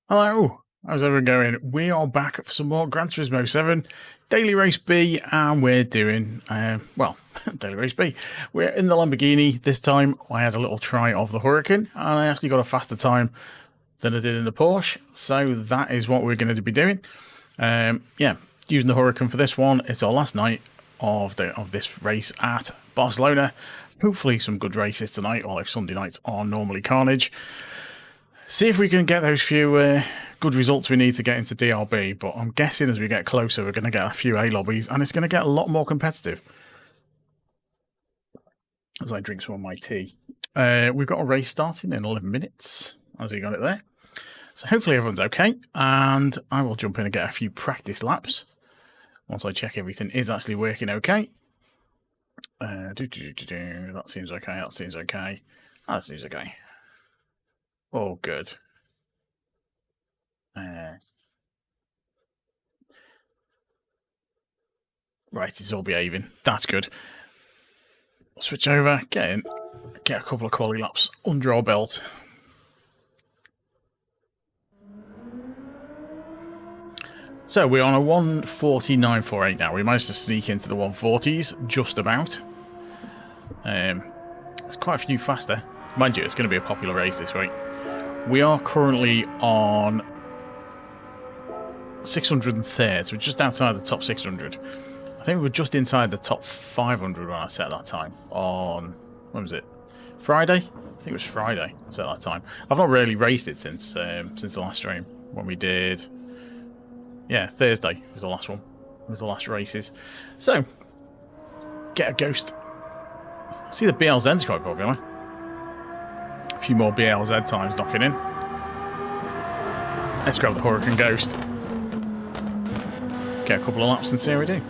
Hello, how's everyone going? We are back for some more Gran Turismo 7 Daily Race B, and we're doing, Daily Race B. We're in the Lamborghini this time. I had a little try of the Huracan, and I actually got a faster time than I did in the Porsche, so that is what we're going to be doing. Using the Huracan for this one. It's our last night of this race at Barcelona. Hopefully some good races tonight, although Sunday nights are normally carnage. See if we can get those few good results we need to get into DRB, but I'm guessing as we get closer we're going to get a few A lobbies and it's going to get a lot more competitive. As I drink some of my tea. We've got a race starting in 11 minutes, as you got it there. So hopefully everyone's okay, and I will jump in and get a few practice laps once I check everything is actually working okay. That seems okay, that seems okay, that seems okay. Oh, good. Right, it's all behaving. That's good. Switch over, get in, get a couple of quality laps under our belt. So we're on a 1:49.48 now. We managed to sneak into the 140s, just about. There's quite a few faster. Mind you, it's going to be a popular race this week. We are currently on 603rd, so we're just outside the top 600. I think we were just inside the top 500 when I set that time on, when was it? Friday? I think it was Friday I set that time. I've not really raced it since the last stream, when we did, yeah, Thursday was the last one. It was the last races. So, get a Ghost. See, the BLZ's quite popular. A few more BLZ times knocking in. Let's grab the Huracan Ghost. Get a couple of laps and see how we do.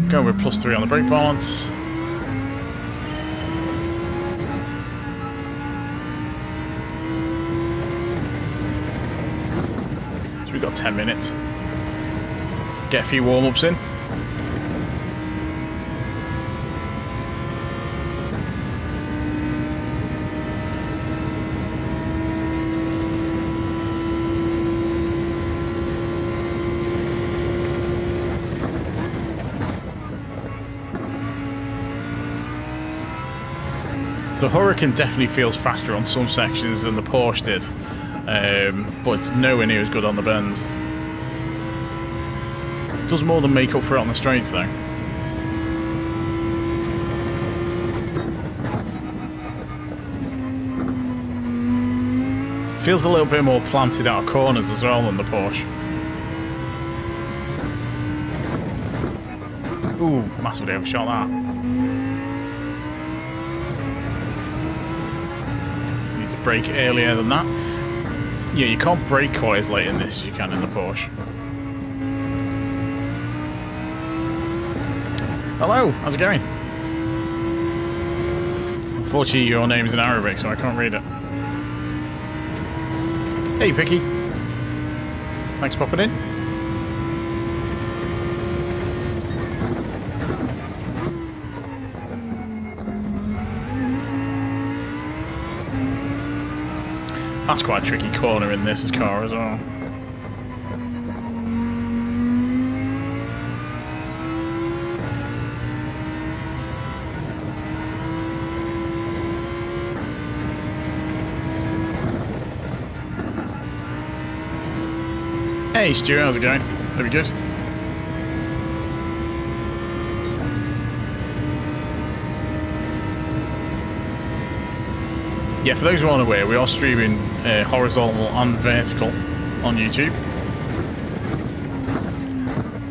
Go with +3 on the brake balance. So we've got 10 minutes. Get a few warm-ups in. The Huracan definitely feels faster on some sections than the Porsche did, but it's nowhere near as good on the bends. It does more than make up for it on the straights though. Feels a little bit more planted out of corners as well than the Porsche. Ooh, massively overshot that. To brake earlier than that. Yeah, you can't brake quite as late in this as you can in the Porsche. Hello, how's it going? Unfortunately, your name is in Arabic, so I can't read it. Hey, Picky. Thanks for popping in. That's quite a tricky corner in this car as well. Hey Stu, how's it going? Very good. Yeah, for those who aren't aware, we are streaming horizontal and vertical on YouTube.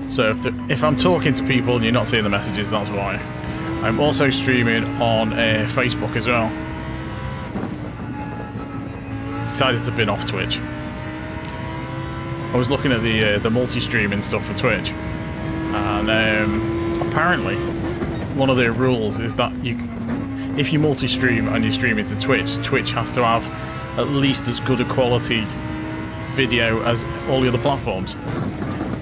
So if I'm talking to people and you're not seeing the messages, that's why. I'm also streaming on Facebook as well. Decided to bin off Twitch. I was looking at the multi-streaming stuff for Twitch, and apparently one of their rules is that if you multi-stream and you stream it to Twitch, Twitch has to have at least as good a quality video as all the other platforms.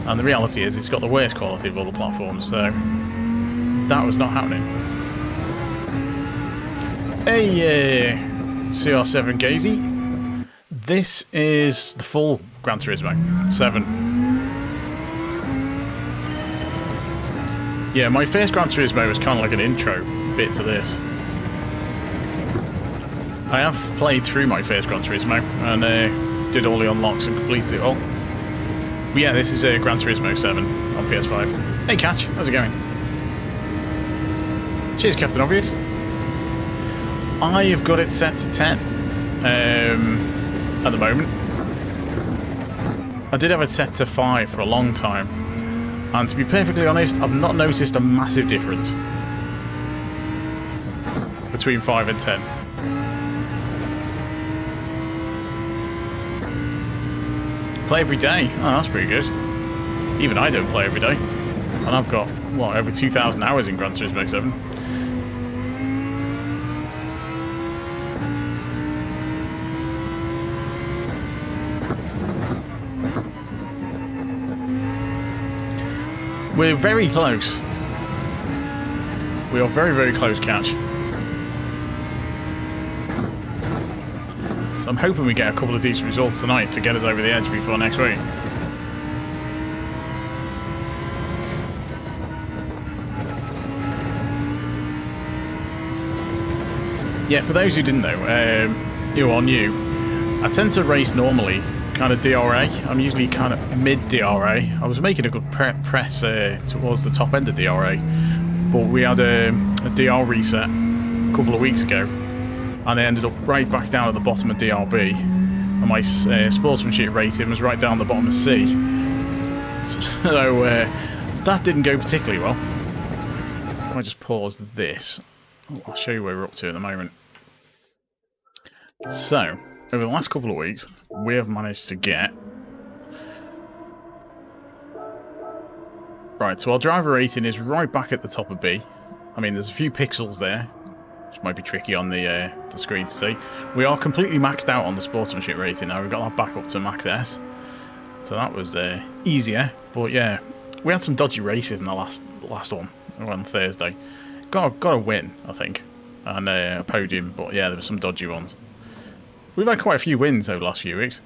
And the reality is it's got the worst quality of all the platforms, so that was not happening. Hey, CR7 Gazy. This is the full Gran Turismo 7. Yeah, my first Gran Turismo was kind of like an intro bit to this. I have played through my first Gran Turismo and did all the unlocks and completed it all. But yeah, this is Gran Turismo 7 on PS5. Hey Catch, how's it going? Cheers, Captain Obvious. I have got it set to 10 at the moment. I did have it set to 5 for a long time, and to be perfectly honest, I've not noticed a massive difference between 5 and 10. Play every day? Oh, that's pretty good. Even I don't play every day. And I've got, what, over 2,000 hours in Gran Turismo 7. We're very close. We are very, very close, Catch. So I'm hoping we get a couple of decent results tonight to get us over the edge before next week. Yeah, for those who didn't know, you are new, I tend to race normally kind of DRA. I'm usually kind of mid-DRA. I was making a good press towards the top end of DRA, but we had a DR reset a couple of weeks ago, and I ended up right back down at the bottom of DRB, and my sportsmanship rating was right down the bottom of C. So that didn't go particularly well. If I just pause this, I'll show you where we're up to at the moment. So, over the last couple of weeks, we have managed to get... Right, so our driver rating is right back at the top of B. I mean, there's a few pixels there, which might be tricky on the screen to see. We are completely maxed out on the sportsmanship rating now. We've got that back up to max S. So that was easier. But yeah, we had some dodgy races in the last one, on Thursday. Got a win, I think, and a podium, but yeah, there were some dodgy ones. We've had quite a few wins over the last few weeks,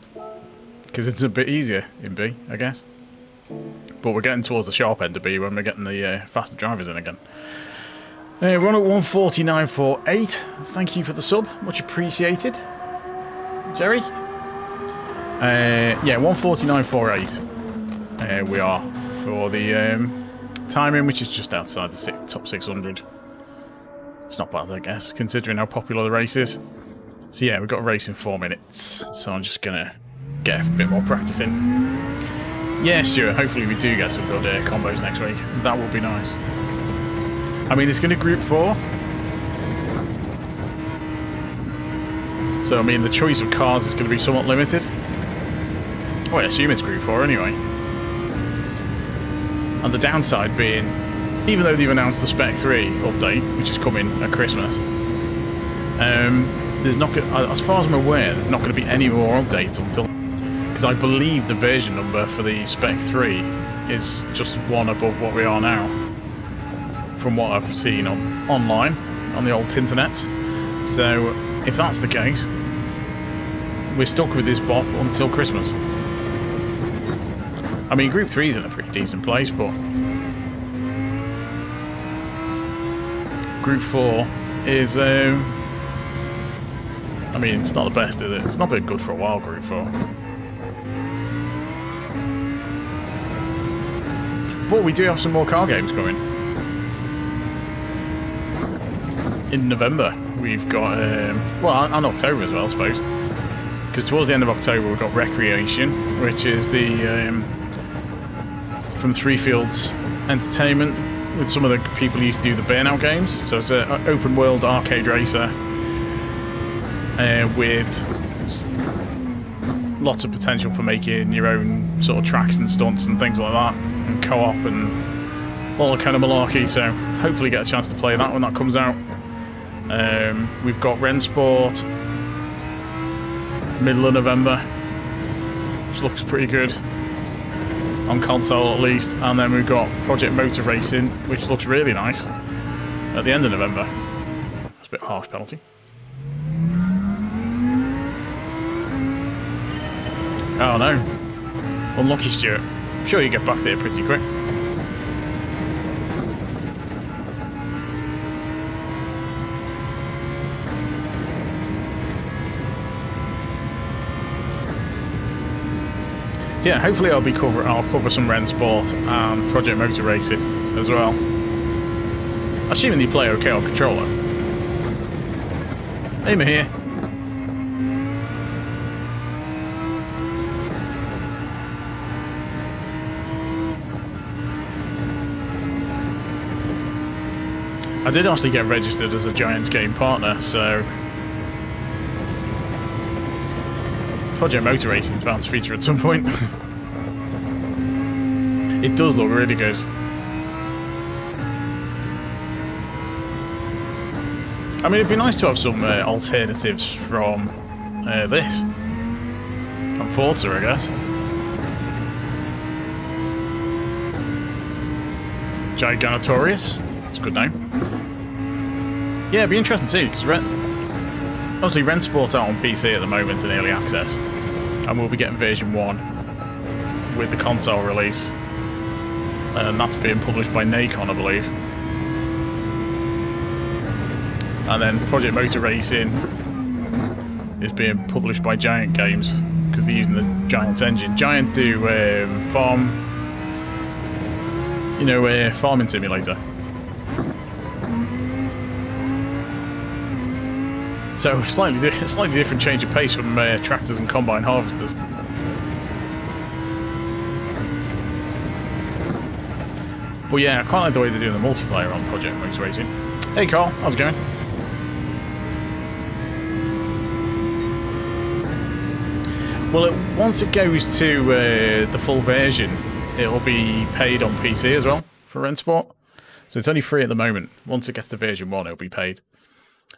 because it's a bit easier in B, I guess. But we're getting towards the sharp end of B when we're getting the faster drivers in again. We're on at 149.48. Thank you for the sub, much appreciated, Jerry. Yeah, 149.48. We are for the timing, which is just outside the top 600. It's not bad, I guess, considering how popular the race is. So yeah, we've got a race in 4 minutes, so I'm just gonna get a bit more practice in. Yeah, Stuart, hopefully we do get some good combos next week. That would be nice. I mean, it's going to Group 4. So, I mean, the choice of cars is going to be somewhat limited. Well, I assume it's Group 4 anyway. And the downside being, even though they've announced the Spec 3 update, which is coming at Christmas, there's not, as far as I'm aware, there's not going to be any more updates until... Because I believe the version number for the Spec 3 is just one above what we are now, from what I've seen online, on the old internet. So, if that's the case, we're stuck with this bop until Christmas. I mean, Group 3 is in a pretty decent place, but Group 4 is, I mean, it's not the best, is it? It's not been good for a while, Group 4. But we do have some more car games coming. In November, we've got, well, and October as well, I suppose. Because towards the end of October, we've got Recreation, which is the, from Three Fields Entertainment, with some of the people who used to do the Burnout games. So it's an open world arcade racer with lots of potential for making your own sort of tracks and stunts and things like that, and co-op and all the kind of malarkey. So hopefully get a chance to play that when that comes out. We've got Rensport, middle of November, which looks pretty good on console at least, and then we've got Project Motor Racing, which looks really nice at the end of November. It's a bit harsh penalty. Oh no. Unlucky, Stuart. I'm sure you get back there pretty quick. So yeah, hopefully I'll cover some Rennsport and Project Motor Racing as well. Assuming you play okay on controller. Aim here. I did actually get registered as a Giants game partner, so Project Motor Racing is bound to feature at some point. It does look really good. I mean, it'd be nice to have some alternatives from this. From Forza, I guess. Giganotorious. That's a good name. Yeah, it'd be interesting too, because obviously Rennsport's out on PC at the moment in early access, and we'll be getting version 1 with the console release, and that's being published by Nacon, I believe. And then Project Motor Racing is being published by Giant Games, because they're using the Giant's engine. Giant do farming simulator. So slightly different change of pace from tractors and combine harvesters. But yeah, I quite like the way they're doing the multiplayer on Project Motor Racing. Hey Carl, how's it going? Well, once it goes to the full version, it'll be paid on PC as well for Rennsport. So it's only free at the moment. Once it gets to version 1, it'll be paid.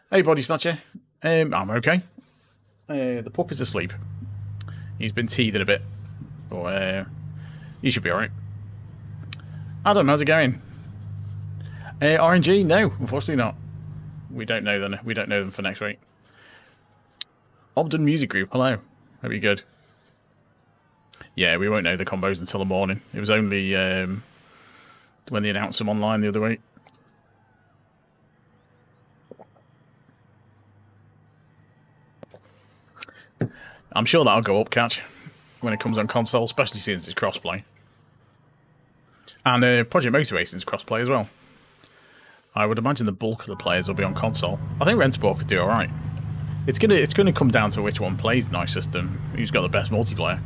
Hey, Body Snatcher. I'm okay. The pup is asleep. He's been teething a bit, but he should be alright. Adam, how's it going? RNG? No, unfortunately not. We don't know them. We don't know them for next week. Obden Music Group. Hello. Hope you're good. Yeah, we won't know the combos until the morning. It was only when they announced them online the other week. I'm sure that'll go up, Catch, when it comes on console, especially since it's crossplay. And Project Motor Racing is crossplay as well. I would imagine the bulk of the players will be on console. I think Rennsport could do alright. It's gonna come down to which one plays the nice system, who's got the best multiplayer.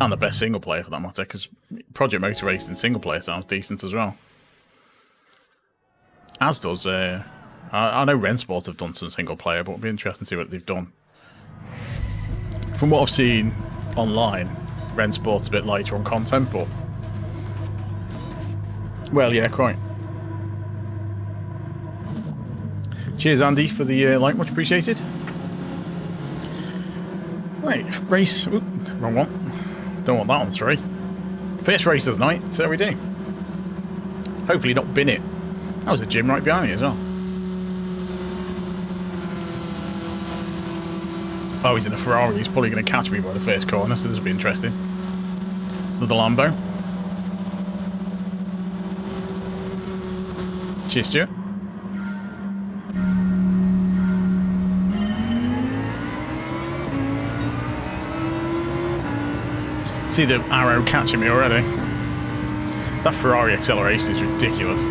And the best single player for that matter, because Project Motor Racing single player sounds decent as well. As does, I know Rennsport have done some single player, but it'll be interesting to see what they've done. From what I've seen online, Rennsport's a bit lighter on content, but... well, yeah, quite. Cheers, Andy, for the like, much appreciated. Right, race... Oop, wrong one. Don't want that on 3. First race of the night, so we do. Hopefully not bin it. That was a gym right behind me as well. Oh, he's in a Ferrari. He's probably going to catch me by the first corner, so this will be interesting. Another Lambo. Cheers, Stuart. See the arrow catching me already. That Ferrari acceleration is ridiculous.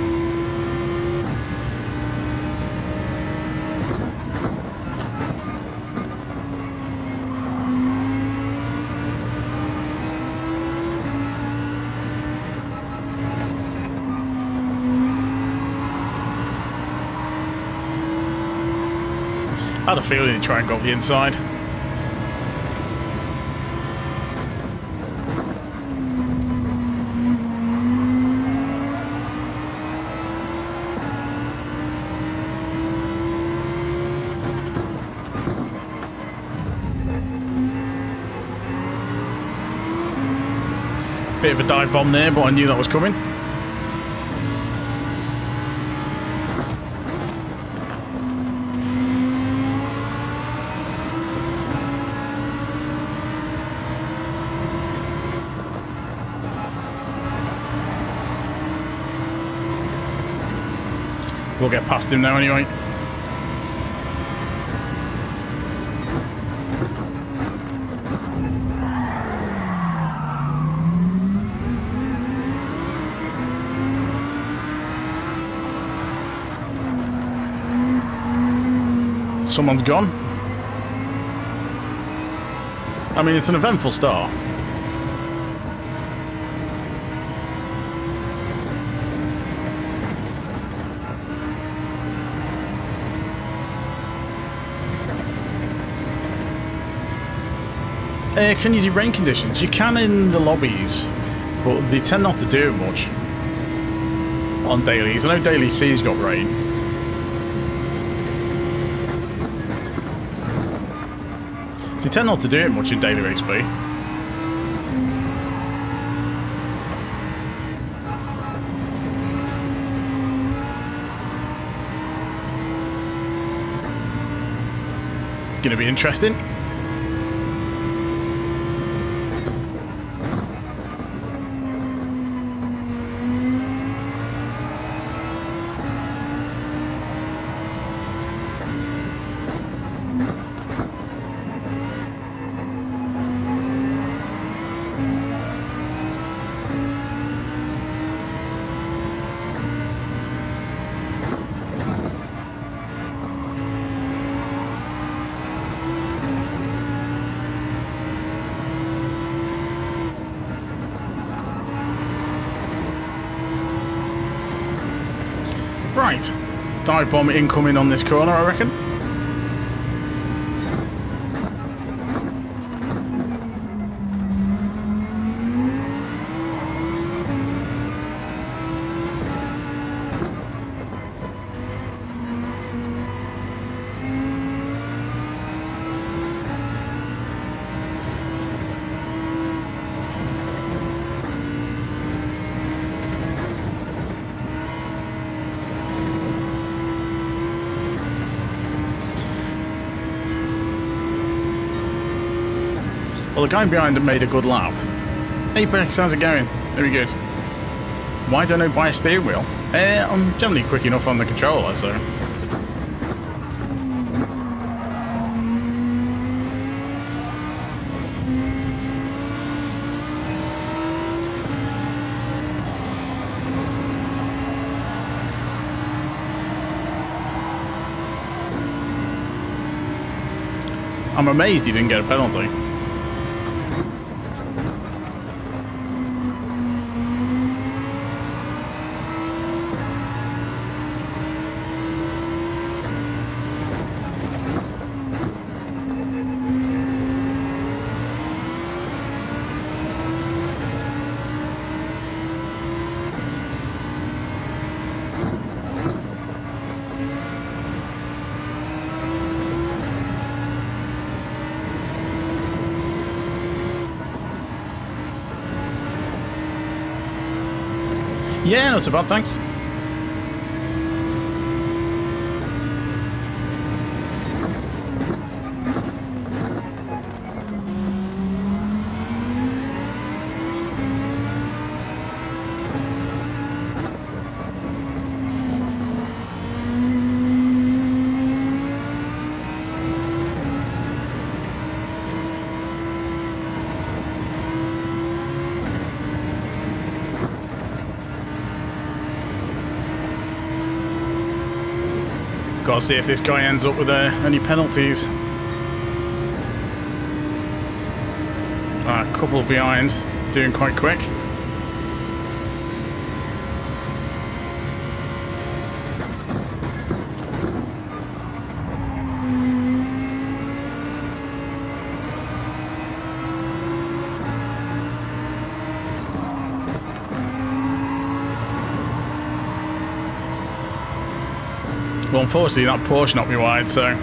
I had a feeling he'd try and go up the inside. Bit of a dive bomb there, but I knew that was coming. We'll get past him now anyway. Someone's gone. I mean, it's an eventful start. Can you do rain conditions? You can in the lobbies, but they tend not to do it much on dailies. I know Daily C's got rain. They tend not to do it much in Daily Race B. It's going to be interesting. Right, dive bomb incoming on this corner, I reckon. Well, the guy behind him made a good lap. Apex, how's it going? Very good. Why don't I buy a steering wheel? I'm generally quick enough on the controller, so... I'm amazed he didn't get a penalty. Yeah, not so bad, thanks. Gotta see if this guy ends up with any penalties. A couple behind, doing quite quick. Well, unfortunately, that Porsche knocked me wide, so...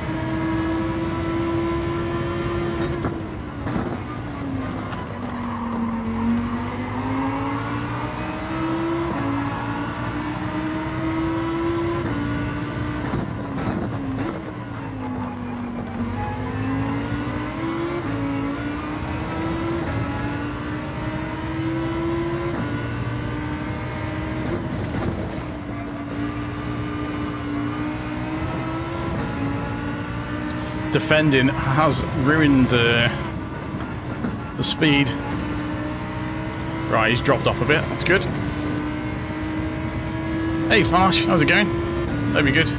defending has ruined the speed. Right, he's dropped off a bit. That's good. Hey, Farsh, how's it going? That'd be good.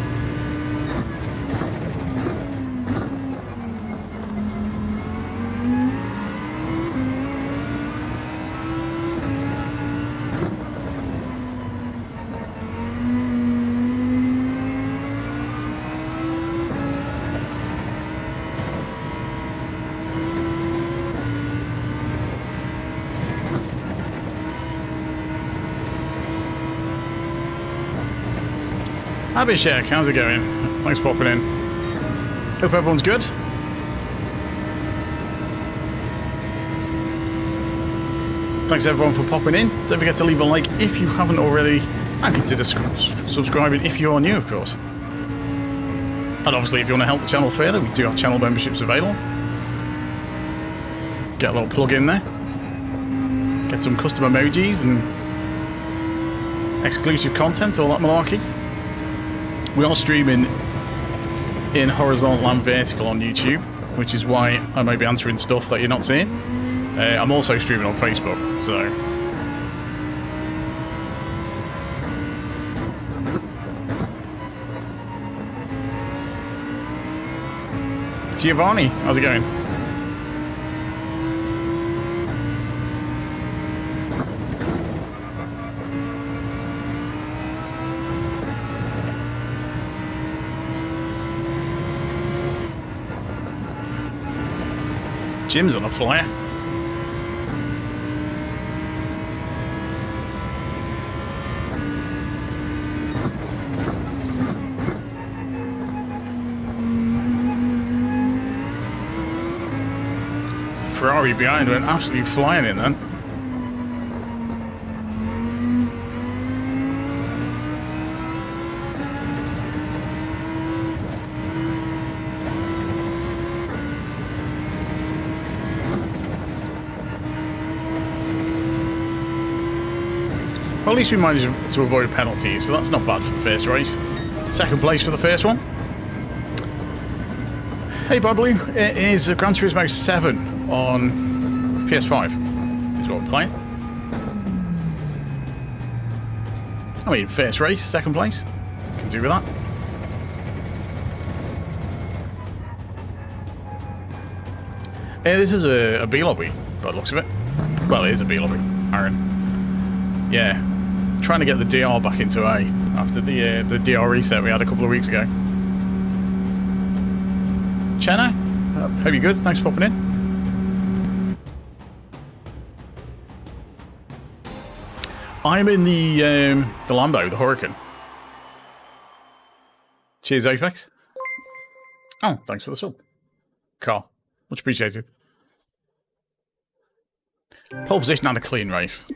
Abhishek, how's it going? Thanks for popping in. Hope everyone's good. Thanks everyone for popping in. Don't forget to leave a like if you haven't already, and consider subscribing if you're new, of course. And obviously, if you want to help the channel further, we do have channel memberships available. Get a little plug in there. Get some custom emojis and exclusive content, all that malarkey. We are streaming in horizontal and vertical on YouTube, which is why I may be answering stuff that you're not seeing. I'm also streaming on Facebook, so... Giovanni, how's it going? Jim's on a flyer. Ferrari behind went absolutely flying in then. Well, at least we managed to avoid penalties, so that's not bad for the first race. Second place for the first one. Hey, Bodblue, it is Gran Turismo 7 on PS5. Is what we're playing. I mean, first race, second place. Can do with that. This is a B lobby, by the looks of it. Well, it is a B lobby, Aaron. Yeah. Trying to get the DR back into A after the DR reset we had a couple of weeks ago. Chenna, hope you're good. Thanks for popping in. I'm in the Lambo, the Huracan. Cheers, Apex. Oh, thanks for the sub, Carl. Much appreciated. Pole position and a clean race.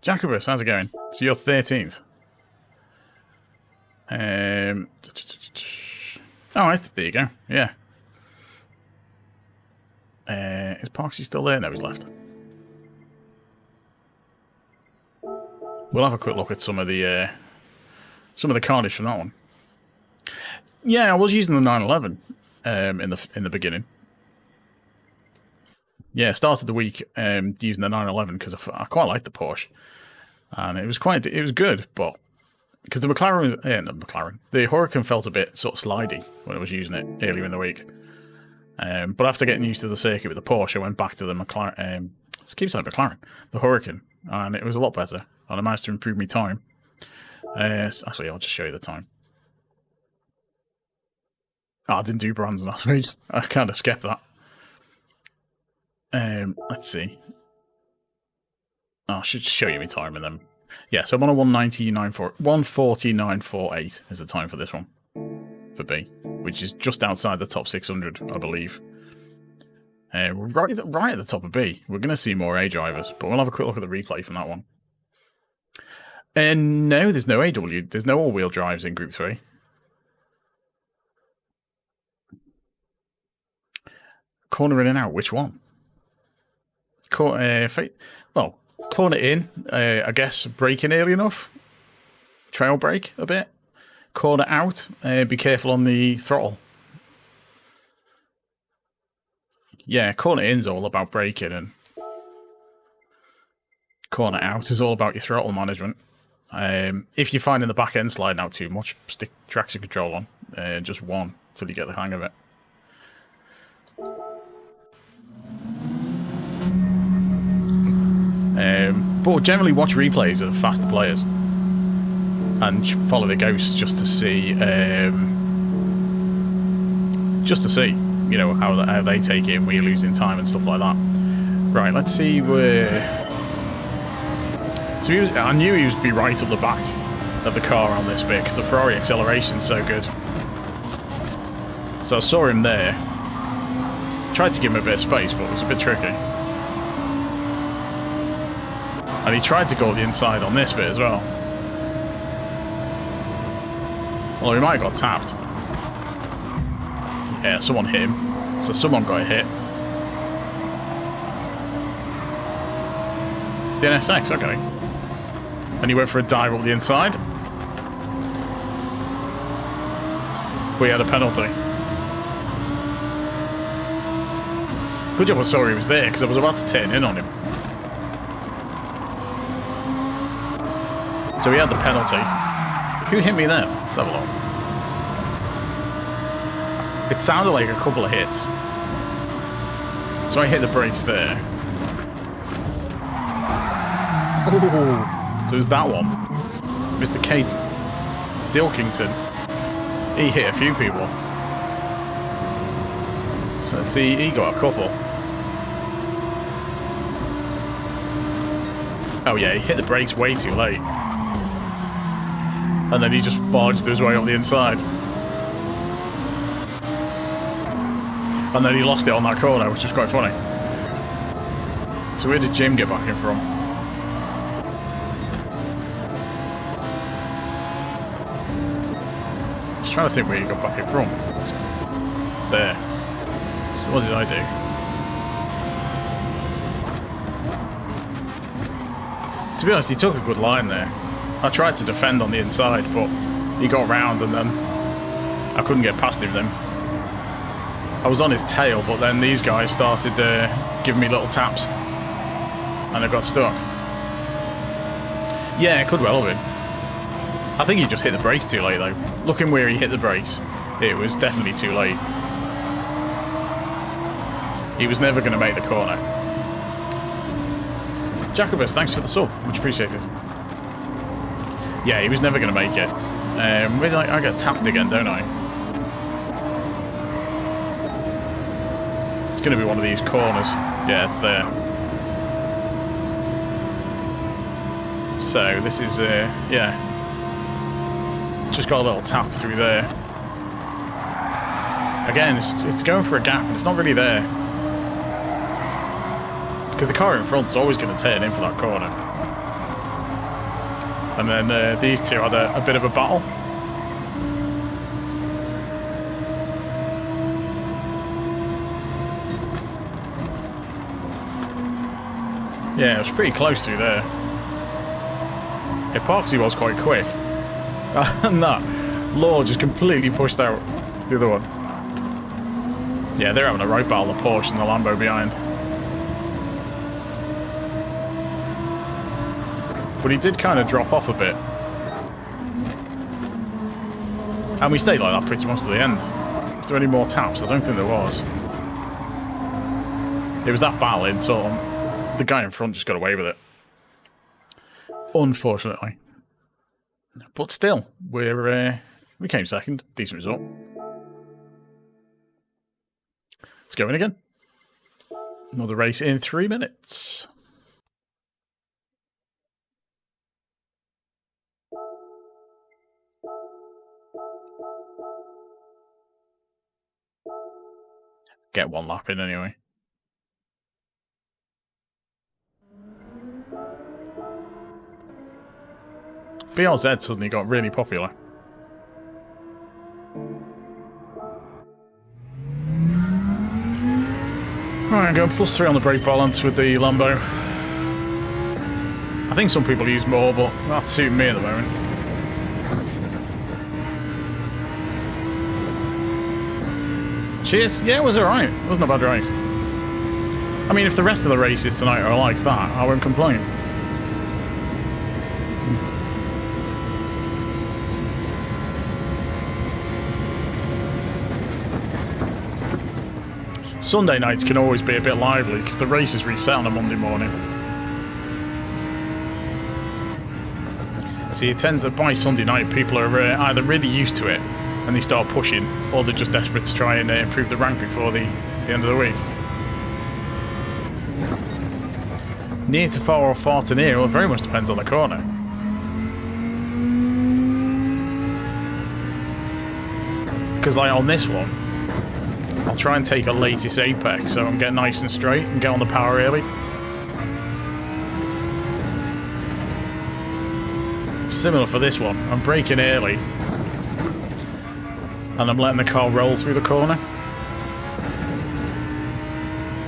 Jacobus, how's it going? So you're 13th. Oh, there you go. Yeah. Is Parksy still there? No, he's left. We'll have a quick look at some of the carnage from that one. Yeah, I was using the 911 in the beginning. Yeah, started the week using the 911 because I quite liked the Porsche, and it was good, but because the Huracan felt a bit sort of slidey when I was using it earlier in the week. But after getting used to the circuit with the Porsche, I went back to the McLaren. I keep saying McLaren, the Huracan, and it was a lot better. And I managed to improve my time. Actually, I'll just show you the time. Oh, I didn't do brands last week. I kind of skipped that. Let's see. Oh, I should show you my time and then. Yeah, so I'm on a 149.48 is the time for this one. For B, which is just outside the top 600, I believe. Right at the top of B. We're going to see more A drivers, but we'll have a quick look at the replay from that one. No, there's no AW. There's no all-wheel drives in Group 3. Corner in and out, which one? Well, corner in, I guess braking early enough. Trail brake a bit. corner out. Be careful on the throttle. Yeah, corner in's all about braking, and corner out is all about your throttle management. If you're finding the back end sliding out too much, stick traction control on. Just one till you get the hang of it. But generally watch replays of faster players and follow the ghosts just to see, you know, how they take it and where you're losing time and stuff like that. Right, let's see where. So I knew he would be right up the back of the car on this bit because the Ferrari acceleration's so good. So I saw him there. Tried to give him a bit of space, but it was a bit tricky. And he tried to go the inside on this bit as well. Well, he might have got tapped. Yeah, someone hit him. So someone got hit. The NSX, okay. And he went for a dive up the inside. But he had a penalty. Good job I saw he was there, because I was about to turn in on him. So he had the penalty. Who hit me then? Let's have a look. It sounded like a couple of hits. So I hit the brakes there. Ooh. So it was that one. Mr. Kate Dilkington. He hit a few people. So let's see, he got a couple. Oh yeah, he hit the brakes way too late. And then he just barged his way up the inside. And then he lost it on that corner, which was quite funny. So where did Jim get back in from? Just trying to think where he got back in from. It's there. So what did I do? To be honest, he took a good line there. I tried to defend on the inside, but he got round and then I couldn't get past him then. I was on his tail, but then these guys started giving me little taps and I got stuck. Yeah, it could well have been. I think he just hit the brakes too late though. Looking where he hit the brakes, it was definitely too late. He was never going to make the corner. Jacobus, thanks for the sub. Much appreciated. Yeah, he was never going to make it. I get tapped again, don't I? It's going to be one of these corners. Yeah, it's there. So, this is, yeah. Just got a little tap through there. Again, it's going for a gap, and it's not really there. Because the car in front's always going to turn in for that corner. And then these two had a bit of a battle. Yeah, it was pretty close through there. Yeah, Parksy was quite quick. And that Law just completely pushed out the other one. Yeah, they're having a right battle, the Porsche and the Lambo behind. But he did kind of drop off a bit. And we stayed like that pretty much to the end. Was there any more taps? I don't think there was. It was that battle in, so the guy in front just got away with it. Unfortunately. But still, we came second. Decent result. Let's go in again. Another race in 3 minutes. Get one lap in anyway. BRZ suddenly got really popular. Right, I'm going +3 on the brake balance with the Lambo. I think some people use more, but that's suiting me at the moment. Cheers. Yeah, it was alright. It wasn't a bad race. I mean, if the rest of the races tonight are like that, I won't complain. Sunday nights can always be a bit lively because the races reset on a Monday morning. So you tend to, by Sunday night, people are either really used to it and they start pushing, or they're just desperate to try and improve the rank before the end of the week. Near to far or far to near, well, it very much depends on the corner. Because like on this one, I'll try and take a latest apex so I'm getting nice and straight and get on the power early. Similar for this one, I'm braking early and I'm letting the car roll through the corner.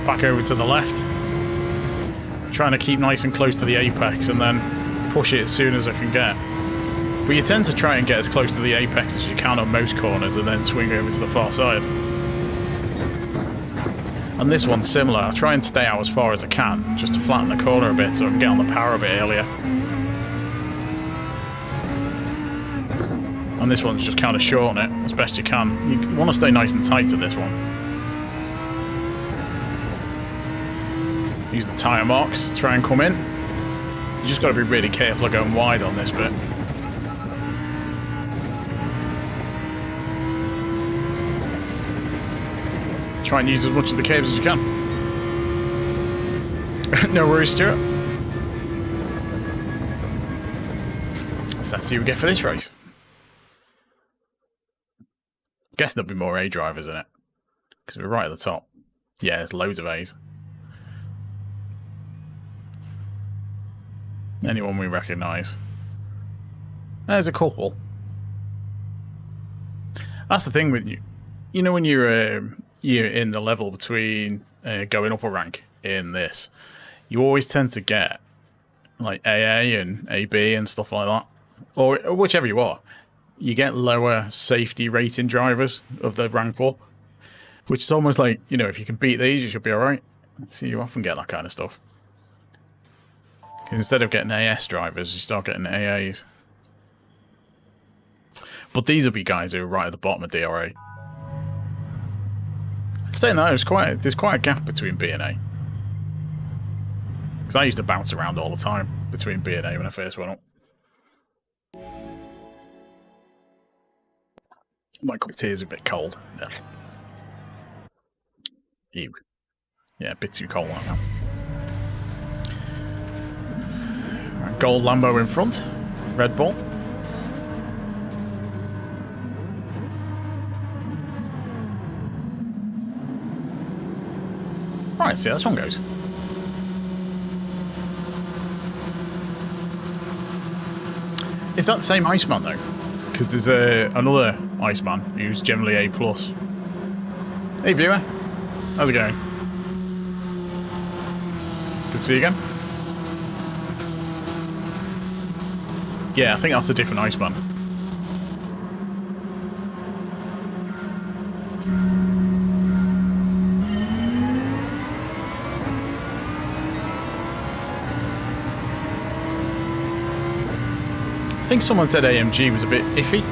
Back over to the left. Trying to keep nice and close to the apex and then push it as soon as I can get. But you tend to try and get as close to the apex as you can on most corners and then swing over to the far side. And this one's similar. I try and stay out as far as I can just to flatten the corner a bit so I can get on the power a bit earlier. And this one's just kind of shorten it as best you can. You want to stay nice and tight to this one. Use the tyre marks to try and come in. You just got to be really careful of going wide on this bit. Try and use as much of the caves as you can. No worries, Stuart. So that's who we get for this race. Guess there'll be more A drivers in it because we're right at the top. Yeah, there's loads of A's. Anyone we recognise? There's a couple. That's the thing with you. You know when you're in the level between going up a rank in this, you always tend to get like AA and AB and stuff like that, or whichever you are. You get lower safety rating drivers of the rank war, which is almost like, you know, if you can beat these, you should be alright. So you often get that kind of stuff. Instead of getting AS drivers, you start getting AAs. But these will be guys who are right at the bottom of DRA. Saying that, there's quite a gap between B and A. Because I used to bounce around all the time between B and A when I first went up. My cup of tea is a bit cold. Yeah. Ew. Yeah, a bit too cold right now. Right, gold Lambo in front. Red Bull. Right, see how this one goes. Is that the same Iceman though? Because there's another Iceman who's generally A+. Hey viewer, how's it going? Good to see you again. Yeah, I think that's a different Iceman. I think someone said AMG was a bit iffy.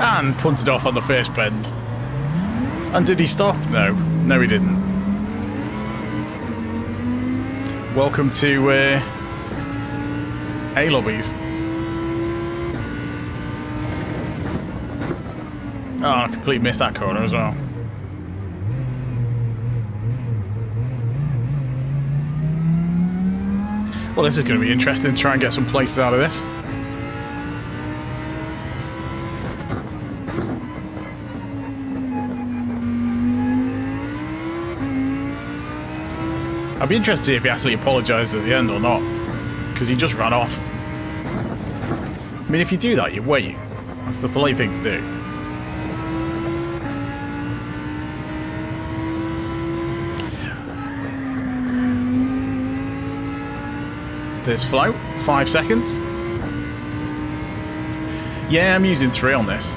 And punted off on the first bend. And did he stop? No. No, he didn't. Welcome to A lobbies. Oh, I completely missed that corner as well. Well, this is going to be interesting to try and get some places out of this. I'd be interested to see if he actually apologised at the end or not, because he just ran off. I mean, if you do that, you wait. That's the polite thing to do. There's float, 5 seconds. Yeah, I'm using 3 on this.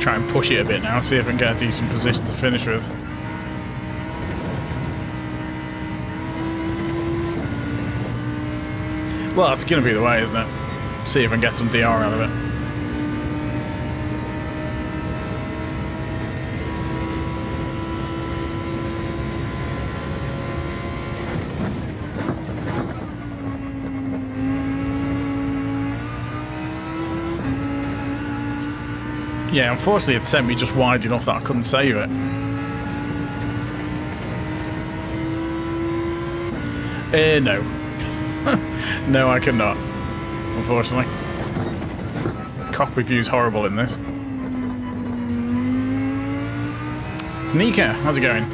Try and push it a bit now, see if I can get a decent position to finish with. Well, that's going to be the way, isn't it? See if I can get some DR out of it. Yeah, unfortunately it sent me just wide enough that I couldn't save it. No. No, I cannot. Unfortunately. Cockpit view's horrible in this. It's Nika, how's it going?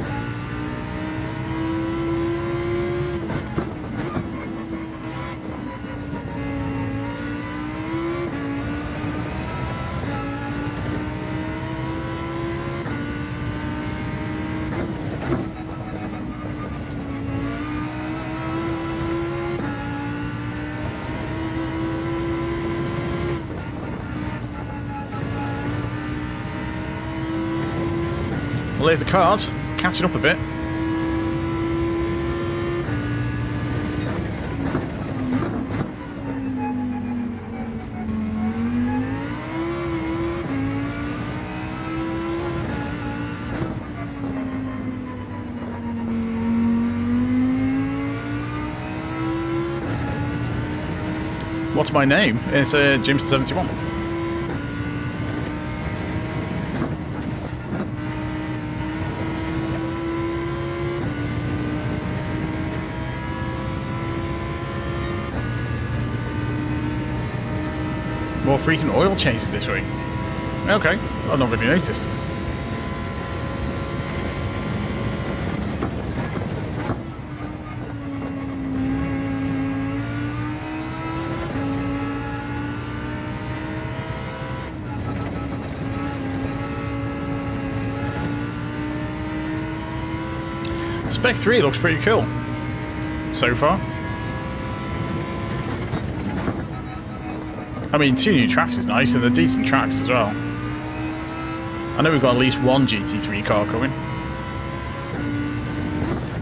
Well, there's the cars, catching up a bit. What's my name? It's GT7. More frequent oil changes this week. Okay, I've not really noticed. Spec 3 looks pretty cool so far. I mean, 2 new tracks is nice, and they're decent tracks as well. I know we've got at least one GT3 car coming.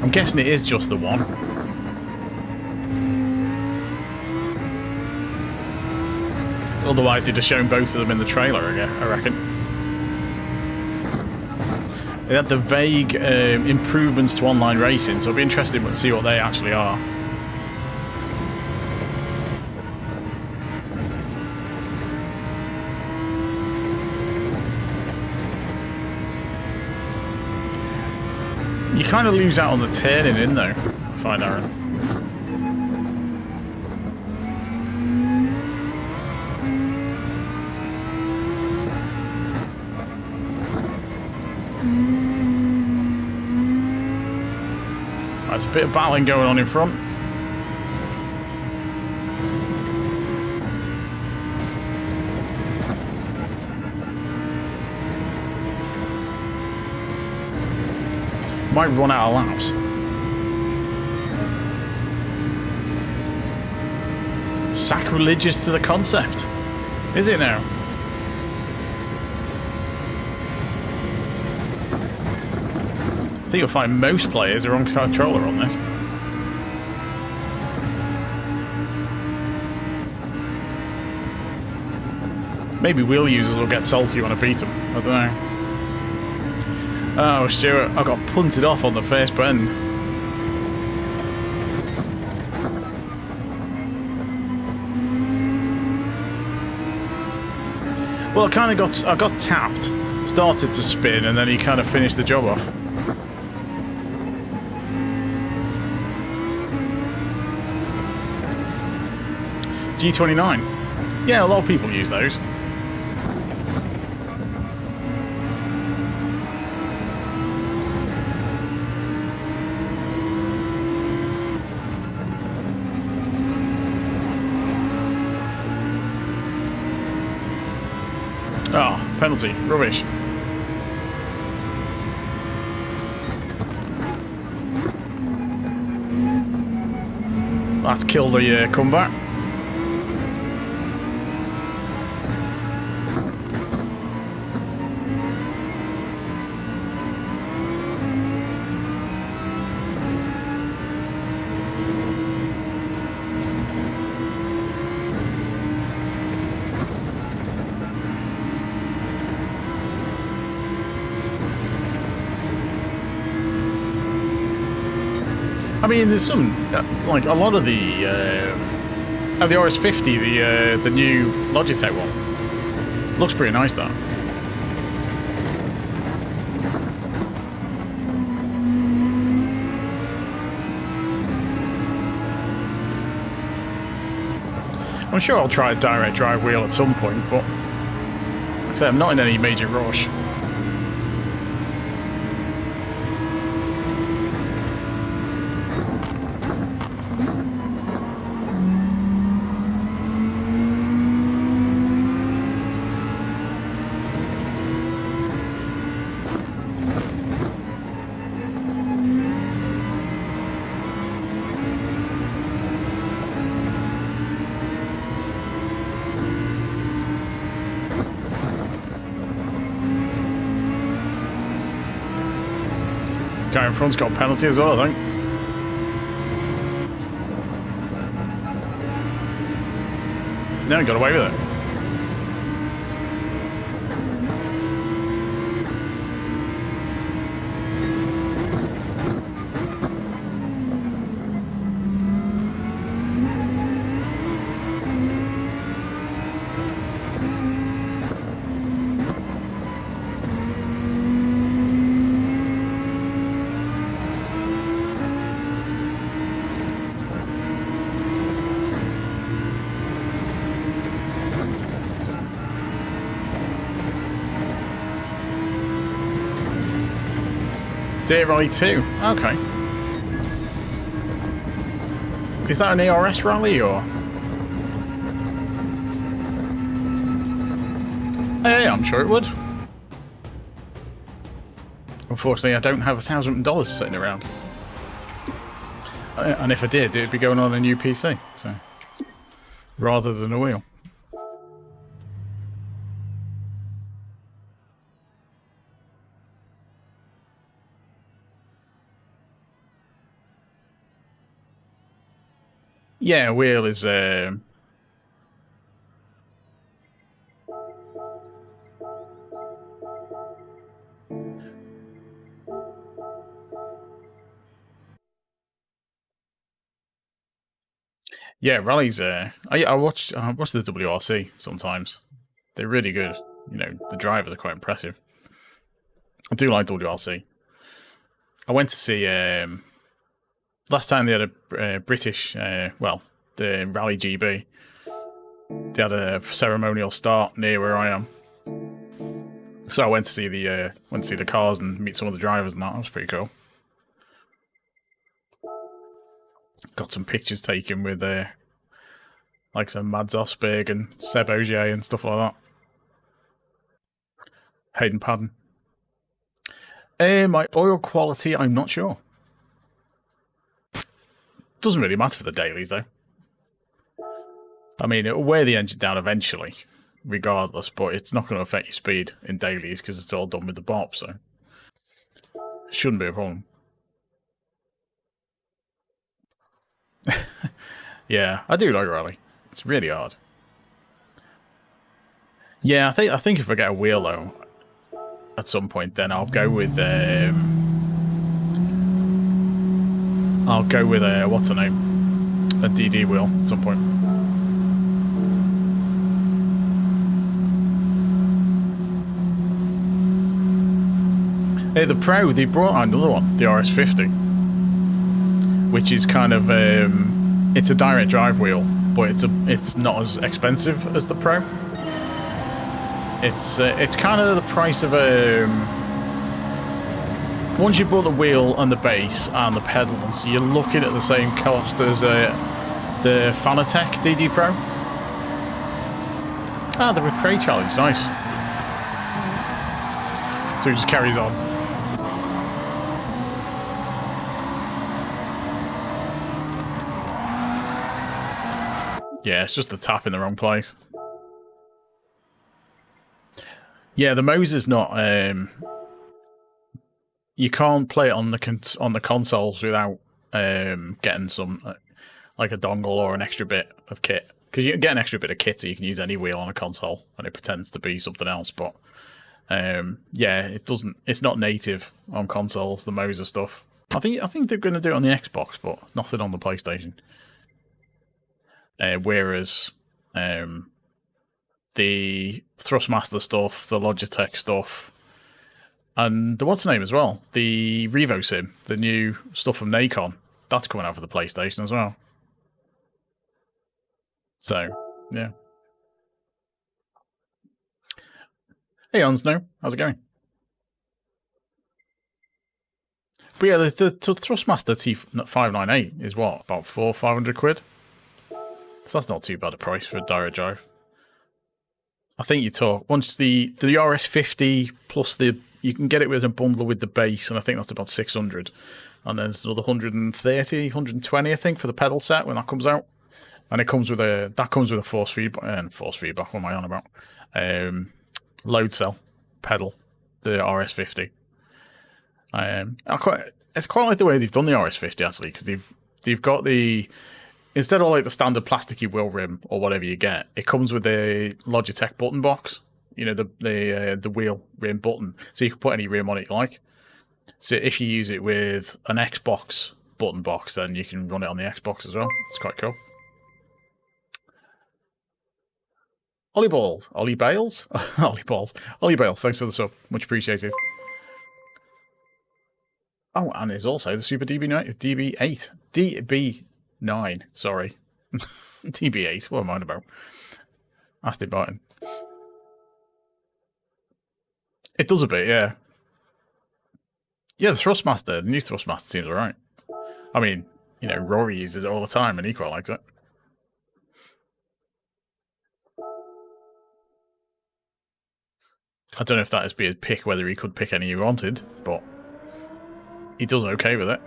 I'm guessing it is just the one. Otherwise, they'd have shown both of them in the trailer, I reckon. They had the vague improvements to online racing, so it'll be interesting to see what they actually are. You kind of lose out on the turning in, though, I find, Aaron. There's a bit of battling going on in front. Might run out of laps. Sacrilegious to the concept. Is it now? I think you'll find most players are on controller on this. Maybe wheel users will get salty when I beat them. I don't know. Oh, Stuart, I got punted off on the first bend. Well, I got tapped, started to spin, and then he kind of finished the job off. G29. Yeah, a lot of people use those. Oh, penalty. Rubbish. That's killed the comeback. I mean, there's some, like, a lot of the RS50, the new Logitech one, looks pretty nice, that. I'm sure I'll try a direct drive wheel at some point, but like I say, I'm not in any major rush. Guy in front's got a penalty as well, I think. No, he got away with it. Deer Rally 2, okay. Is that an ARS rally or? Yeah, I'm sure it would. Unfortunately, I don't have $1,000 sitting around. And if I did, it'd be going on a new PC, so rather than a wheel. Yeah, wheel is yeah, rallies. I watch the WRC sometimes. They're really good. You know, the drivers are quite impressive. I do like WRC. I went to see last time they had a British, well, the Rally GB. They had a ceremonial start near where I am, so I went to see the cars and meet some of the drivers, and that was pretty cool. Got some pictures taken with like some Mads Osberg and Seb Ogier and stuff like that. Hayden Padden. My oil quality, I'm not sure. Doesn't really matter for the dailies, though. I mean, it'll wear the engine down eventually, regardless, but it's not going to affect your speed in dailies because it's all done with the BOP, so it shouldn't be a problem. Yeah, I do like rally. It's really hard. Yeah, I think if I get a wheel though, at some point, then I'll go with what's her name? A DD wheel at some point. Hey, the Pro, they brought out another one, the RS50, which is kind of it's a direct drive wheel, but it's not as expensive as the Pro. It's kind of the price of once you bought the wheel and the base and the pedals, you're looking at the same cost as the Fanatec DD Pro. Ah, the McRae challenge, nice. So he just carries on. Yeah, it's just a tap in the wrong place. Yeah, the Moser's not. You can't play it on the consoles without getting some like a dongle or an extra bit of kit. Because you can get an extra bit of kit, so you can use any wheel on a console, and it pretends to be something else. But yeah, it doesn't. It's not native on consoles. The Moser stuff. I think they're going to do it on the Xbox, but nothing on the PlayStation. Whereas the Thrustmaster stuff, the Logitech stuff, and the what's the name as well, the Revo Sim, the new stuff from Nacon, that's coming out for the PlayStation as well. So, yeah. Hey, Onsno, how's it going? But yeah, the Thrustmaster T598 is what, about £400-500? So that's not too bad a price for a direct drive. I think you talk once the RS50 plus you can get it with a bundle with the base, and I think that's about 600. And then there's another 130, 120, I think, for the pedal set when that comes out. And it comes with a force feedback. What am I on about? Load cell pedal, the RS50. I quite like the way they've done the RS50 actually, because they've got instead of like the standard plasticky wheel rim or whatever you get, it comes with a Logitech button box. You know, the wheel rim button, so you can put any rim on it you like. So if you use it with an Xbox button box, then you can run it on the Xbox as well. It's quite cool. Ollie Bales, Ollie Bales, thanks for the sub, much appreciated. Oh, and there's also the Super DB8, DB9, sorry. DB8, what am I on about? Aston Martin. It does a bit, yeah. Yeah, the new Thrustmaster seems alright. I mean, you know, Rory uses it all the time and he quite likes it. I don't know if that would be his pick, whether he could pick any he wanted, but he does okay with it.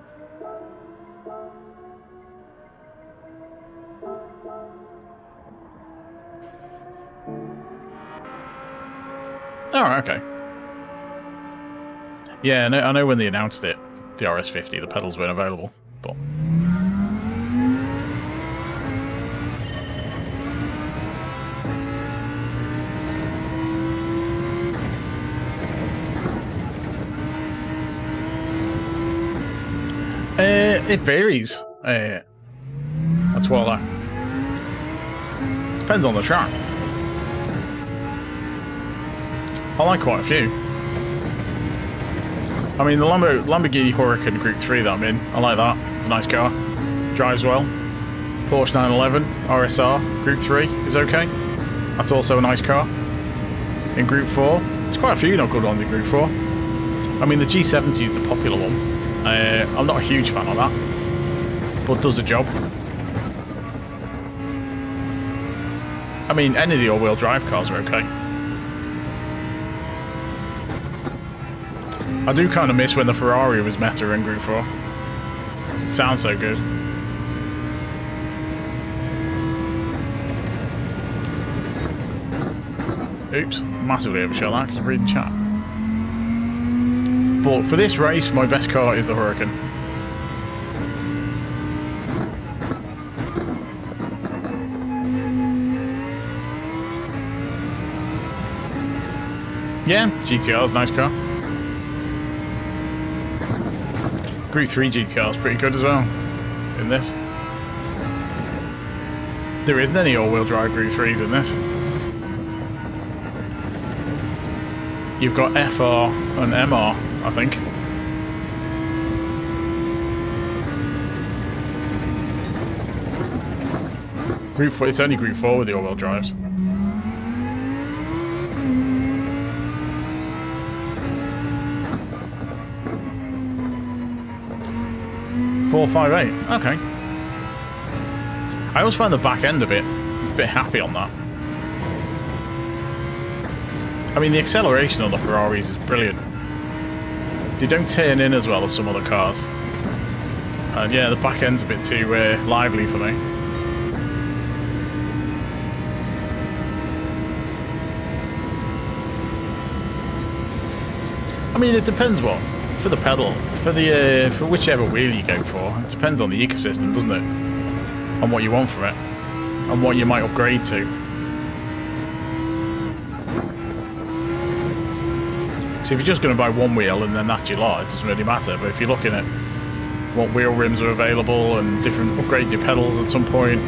Alright, okay. Yeah, I know when they announced it, the RS50, the pedals weren't available, but... it varies. That's what it depends on the track. I like quite a few. I mean, the Lamborghini Huracan Gr.3 that I'm in, I like that. It's a nice car. Drives well. Porsche 911 RSR Gr.3 is okay. That's also a nice car. In Group 4, there's quite a few not good ones in Group 4. I mean, the G70 is the popular one. I'm not a huge fan of that, but does the job. I mean, any of the all-wheel drive cars are okay. I do kind of miss when the Ferrari was meta in Group 4. It sounds so good. Oops, massively overshot that because I'm reading chat. But for this race, my best car is the Huracan. Yeah, GTR is a nice car. Group 3 GTR is pretty good as well in this. There isn't any all-wheel drive Group 3s in this. You've got FR and MR, I think. Group 4, it's only Group 4 with the all-wheel drives. $458. Okay. I always find the back end a bit happy on that. I mean, the acceleration on the Ferraris is brilliant. They don't turn in as well as some other cars. And yeah, the back end's a bit too lively for me. I mean, it depends what for the pedal, for whichever wheel you go for. It depends on the ecosystem, doesn't it? On what you want from it, and what you might upgrade to. So if you're just going to buy one wheel and then that's your lot, it doesn't really matter. But if you're looking at what wheel rims are available and different upgrade your pedals at some point,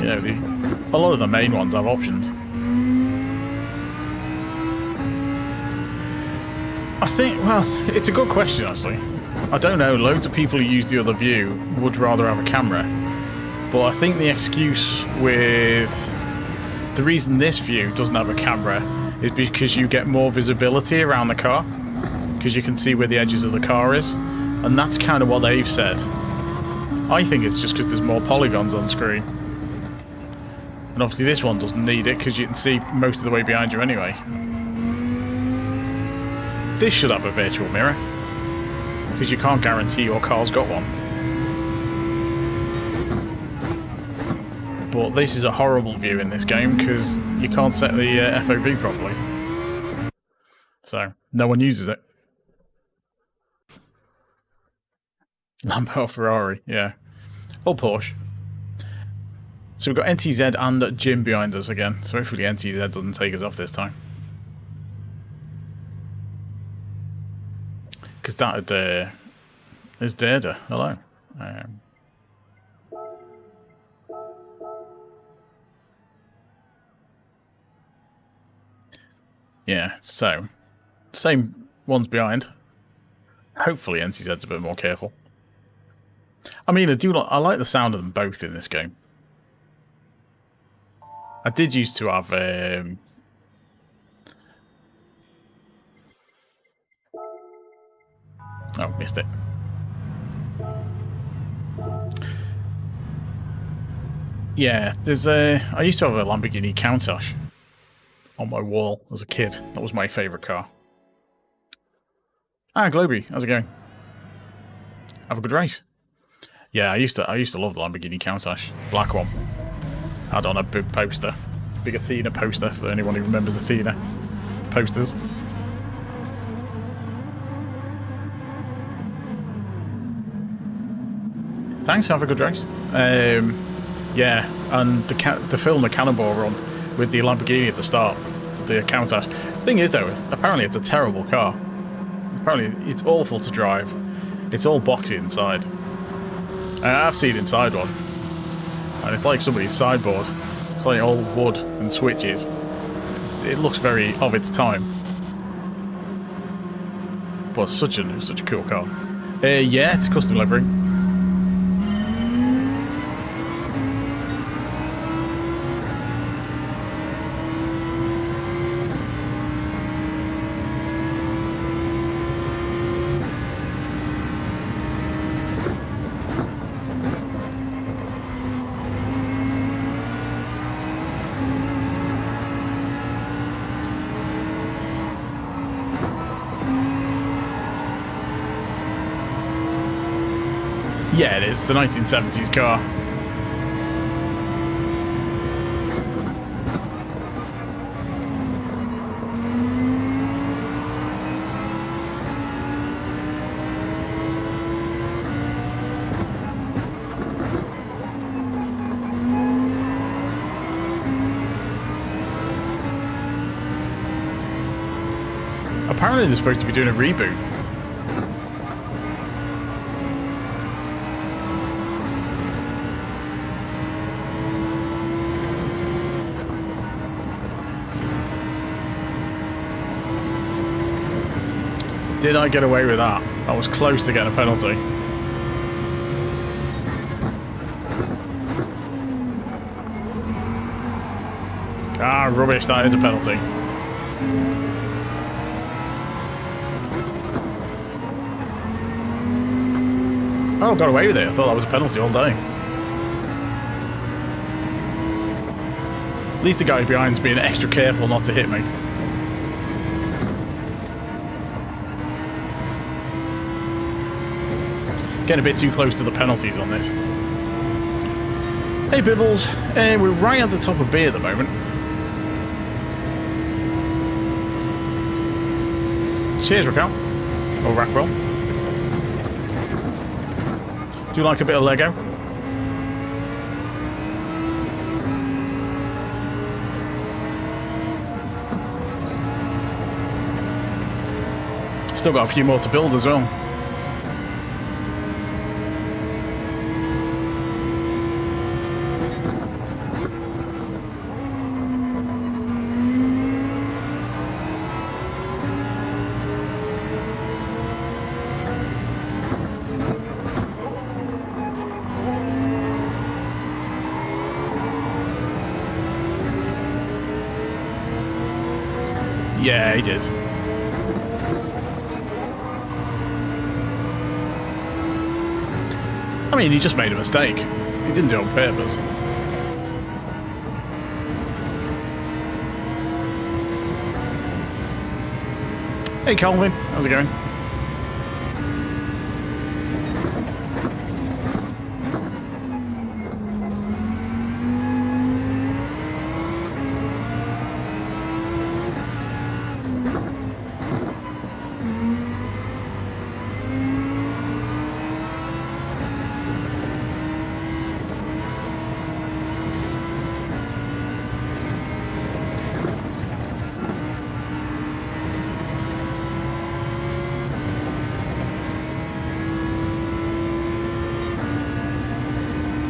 you know, a lot of the main ones have options. I think, well, it's a good question actually. I don't know, loads of people who use the other view would rather have a camera. But I think the excuse with the reason this view doesn't have a camera is because you get more visibility around the car, because you can see where the edges of the car is, and that's kind of what they've said. I think it's just because there's more polygons on screen, and obviously this one doesn't need it because you can see most of the way behind you anyway. This should have a virtual mirror, because you can't guarantee your car's got one. But this is a horrible view in this game because you can't set the FOV properly. So, no one uses it. Lambo or Ferrari, yeah. Or Porsche. So we've got NTZ and Jim behind us again. So hopefully NTZ doesn't take us off this time. Because that is Dada. Hello. Yeah, so same ones behind. Hopefully NTZ's a bit more careful. I mean, I like the sound of them both in this game. I did used to have oh, missed it. Yeah, there's I used to have a Lamborghini Countach on my wall as a kid. That was my favourite car. Ah, Globy, how's it going? Have a good race. Yeah, I used to love the Lamborghini Countach, black one. Had on a big poster, big Athena poster for anyone who remembers Athena posters. Thanks, have a good race. Yeah, and the film The Cannonball Run with the Lamborghini at the start, the Countach. Thing is though, apparently it's a terrible car. Apparently it's awful to drive. It's all boxy inside. I've seen inside one, and it's like somebody's sideboard. It's like all wood and switches. It looks very of its time, but such a cool car. Yeah, it's a custom livery. Yeah, it is. It's a 1970s car. Apparently they're supposed to be doing a reboot. Did I get away with that? I was close to getting a penalty. Ah, rubbish, that is a penalty. Oh, got away with it. I thought that was a penalty all day. At least the guy behind's being extra careful not to hit me. Getting a bit too close to the penalties on this. Hey Bibbles, we're right at the top of B at the moment. Cheers, Raquel. Or Rackwell. Do you like a bit of Lego? Still got a few more to build as well. Yeah, he did. I mean, he just made a mistake. He didn't do it on purpose. Hey, Calvin. How's it going?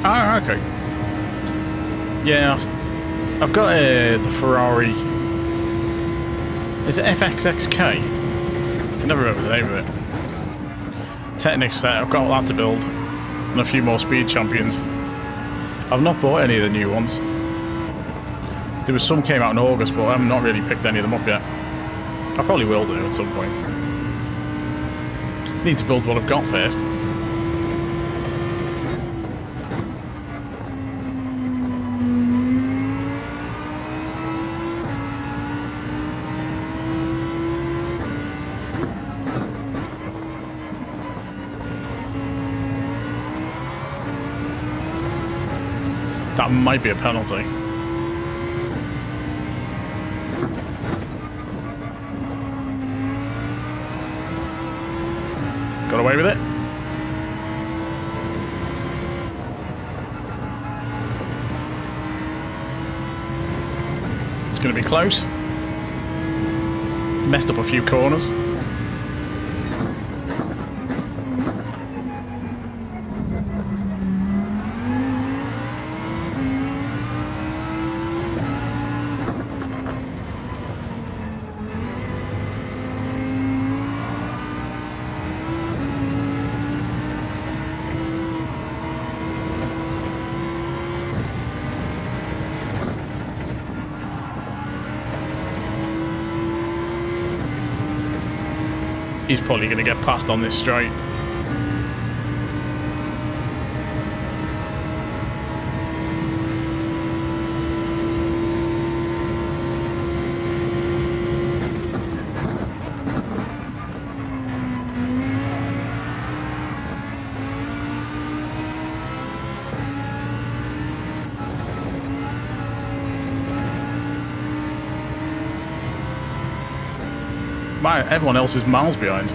Ah, okay. Yeah, I've got the Ferrari. Is it FXXK? I can never remember the name of it. Technics set, I've got that to build. And a few more Speed Champions. I've not bought any of the new ones. There was some came out in August, but I've not really picked any of them up yet. I probably will do at some point. Just need to build what I've got first. That might be a penalty. Got away with it. It's going to be close. Messed up a few corners. He's probably going to get past on this straight. Wow, everyone else is miles behind.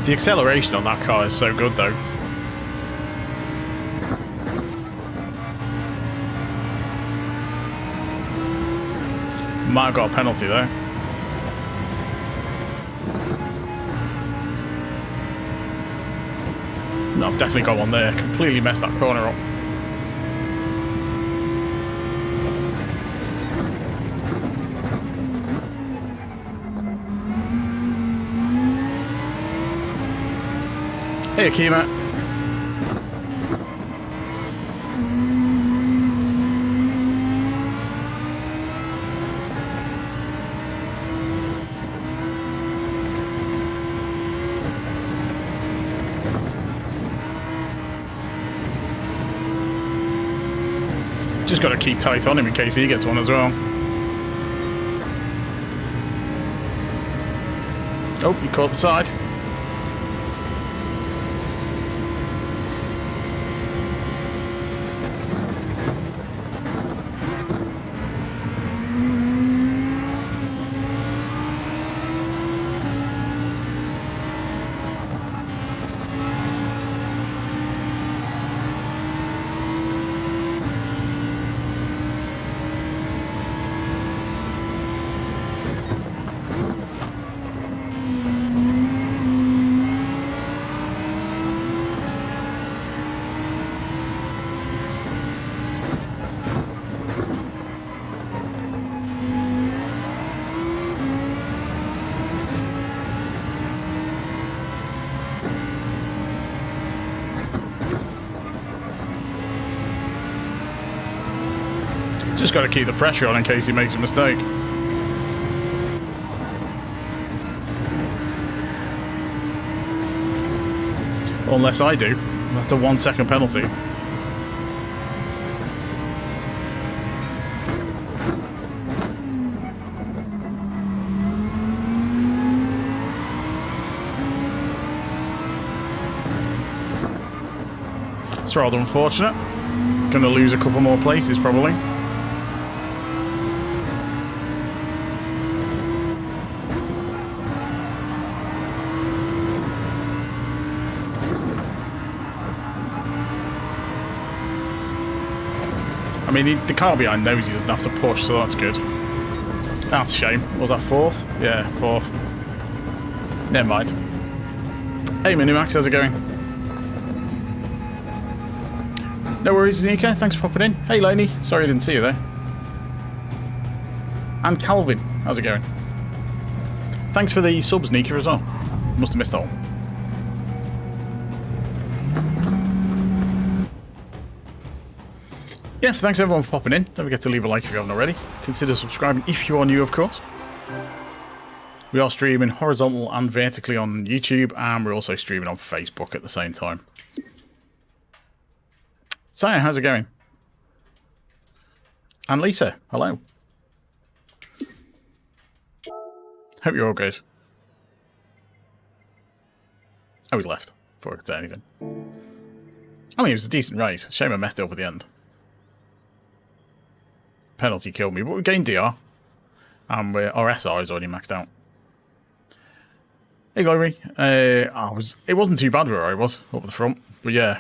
The acceleration on that car is so good though. Might have got a penalty there. No, I've definitely got one there. Completely messed that corner up. Hey, Akima. Just got to keep tight on him in case he gets one as well. Oh, he caught the side. Just got to keep the pressure on in case he makes a mistake. Well, unless I do. That's a 1 second penalty. It's rather unfortunate. Going to lose a couple more places probably. I mean, the car behind knows he doesn't have to push, so that's good. That's a shame. Was that fourth? Yeah, fourth. Never mind. Hey, Minimax, how's it going? No worries, Nika. Thanks for popping in. Hey, Laney. Sorry I didn't see you there. And Calvin, how's it going? Thanks for the subs, Nika, as well. Must have missed that one. Yes, thanks everyone for popping in. Don't forget to leave a like if you haven't already. Consider subscribing if you are new, of course. We are streaming horizontal and vertically on YouTube, and we're also streaming on Facebook at the same time. Saya, how's it going? And Lisa, hello. Hope you're all good. Oh, he left before I could say anything. I mean, it was a decent race. Shame I messed it up at the end. Penalty killed me, but we gained DR. And our SR is already maxed out. Hey, Glory. It wasn't too bad where I was, up the front. But yeah.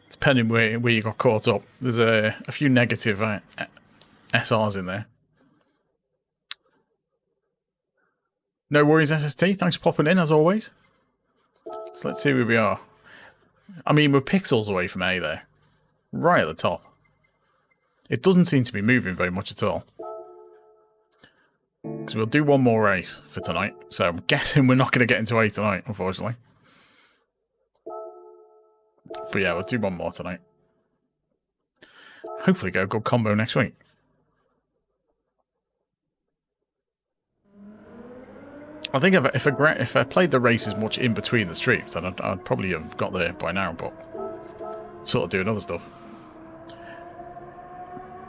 Depending where you got caught up. There's a few negative SRs in there. No worries, SST. Thanks for popping in, as always. So let's see where we are. I mean, we're pixels away from A there. Right at the top. It doesn't seem to be moving very much at all. Because we'll do one more race for tonight. So I'm guessing we're not going to get into A tonight, unfortunately. But yeah, we'll do one more tonight. Hopefully get a good combo next week. I think if I played the races much in between the streams, then I'd probably have got there by now, but sort of doing other stuff.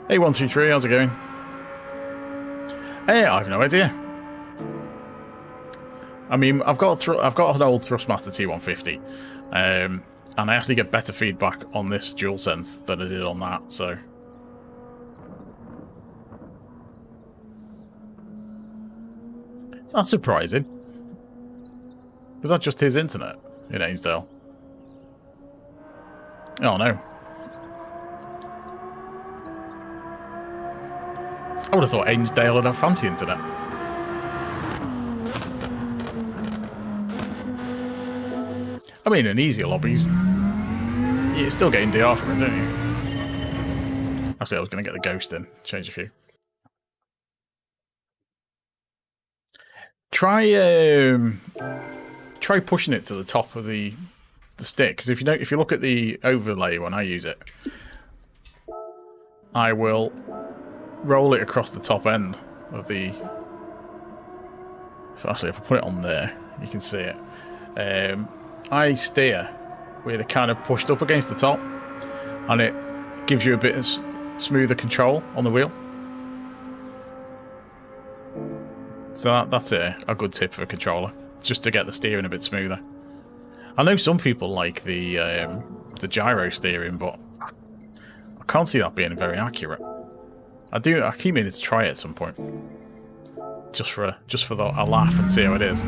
Hey, 133, how's it going? Hey, I have no idea. I mean, I've got an old Thrustmaster T150, and I actually get better feedback on this DualSense than I did on that. So that's surprising. Was that just his internet in Ainsdale? Oh no. I would have thought Ainsdale would have fancy internet. I mean, in easier lobbies, you're still getting DR from it, don't you? Actually, I was going to get the Ghost in, change a few. Try pushing it to the top of the stick, because if you look at the overlay when I use it, I will roll it across the top end of the. Actually, if I put it on there, you can see it. I steer where they're kind of pushed up against the top, and it gives you a bit of smoother control on the wheel. So that's a good tip for a controller, just to get the steering a bit smoother. I know some people like the gyro steering, but I can't see that being very accurate. I keep meaning to try it at some point, just for a laugh and see how it is.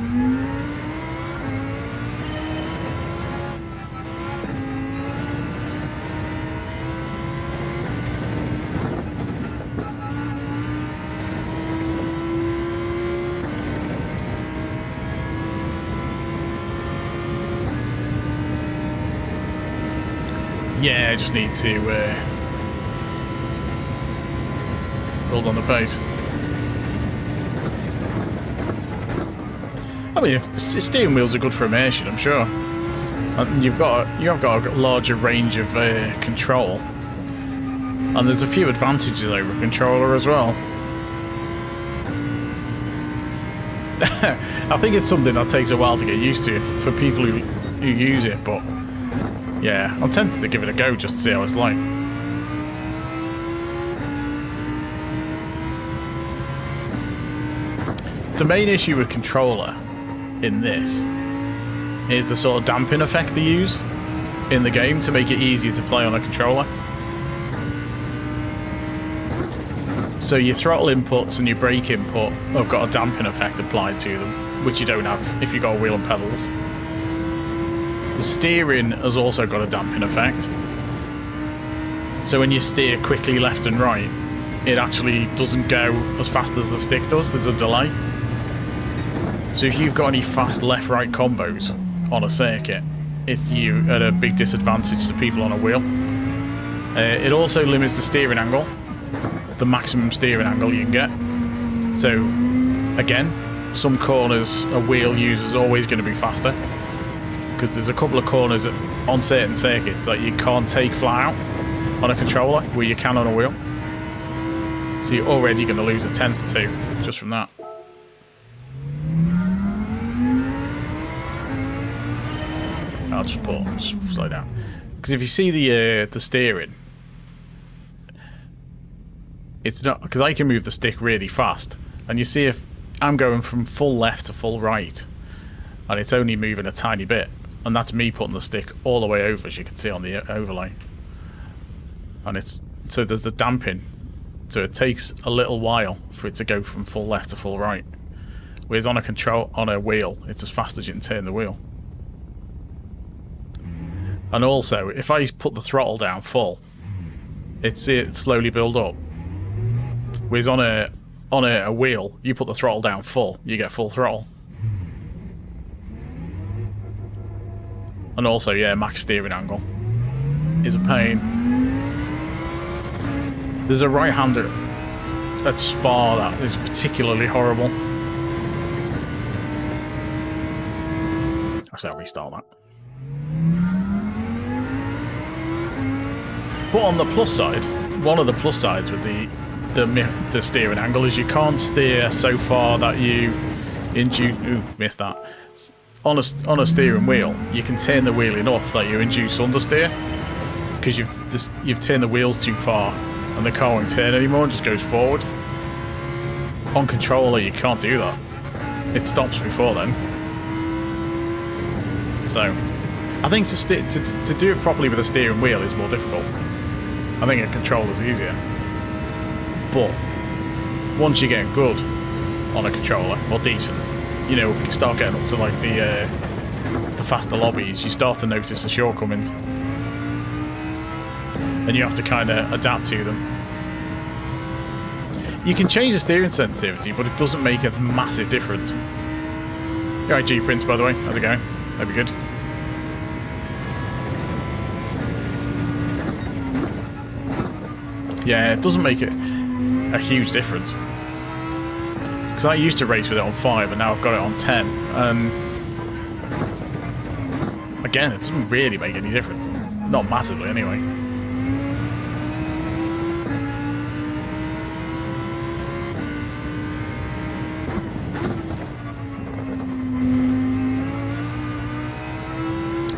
Yeah, I just need to build on the pace. I mean, if steering wheels are good for immersion, I'm sure. And you have got a larger range of control, and there's a few advantages over a controller as well. I think it's something that takes a while to get used to for people who use it, but yeah, I'm tempted to give it a go just to see how it's like. The main issue with controller in this is the sort of damping effect they use in the game to make it easier to play on a controller. So your throttle inputs and your brake input have got a damping effect applied to them, which you don't have if you've got wheel and pedals. The steering has also got a damping effect. So when you steer quickly left and right, it actually doesn't go as fast as the stick does. There's a delay. So if you've got any fast left-right combos on a circuit, you're at a big disadvantage to people on a wheel. It also limits the steering angle, the maximum steering angle you can get. So again, some corners a wheel user is always going to be faster, because there's a couple of corners on certain circuits that you can't take flat out on a controller where you can on a wheel. So you're already going to lose a tenth or two just from that. I'll just slow down, because if you see the steering, it's not, because I can move the stick really fast, and you see if I'm going from full left to full right, and it's only moving a tiny bit. And that's me putting the stick all the way over, as you can see on the overlay. And so there's the damping. So it takes a little while for it to go from full left to full right. Whereas on a wheel, it's as fast as you can turn the wheel. And also, if I put the throttle down full, it slowly build up. Whereas on a wheel, you put the throttle down full, you get full throttle. And also, yeah, max steering angle is a pain. There's a right-hander at Spa that is particularly horrible. I'll restart that. But on the plus side, one of the plus sides with the steering angle is you can't steer so far that you induce... Ooh, missed that. On a steering wheel, you can turn the wheel enough that you induce understeer, because you've turned the wheels too far and the car won't turn anymore and just goes forward. On controller, you can't do that. It stops before then. So, I think to do it properly with a steering wheel is more difficult. I think a controller's easier. But once you get good on a controller, or decent, you know, you start getting up to like the faster lobbies, you start to notice the shortcomings, and you have to kind of adapt to them. You can change the steering sensitivity, but it doesn't make a massive difference. Alright, G-Prince, by the way, how's it going? Hope you're good. Yeah, it doesn't make it a huge difference. Because I used to race with it on 5 and now I've got it on 10. Again, it doesn't really make any difference. Not massively, anyway.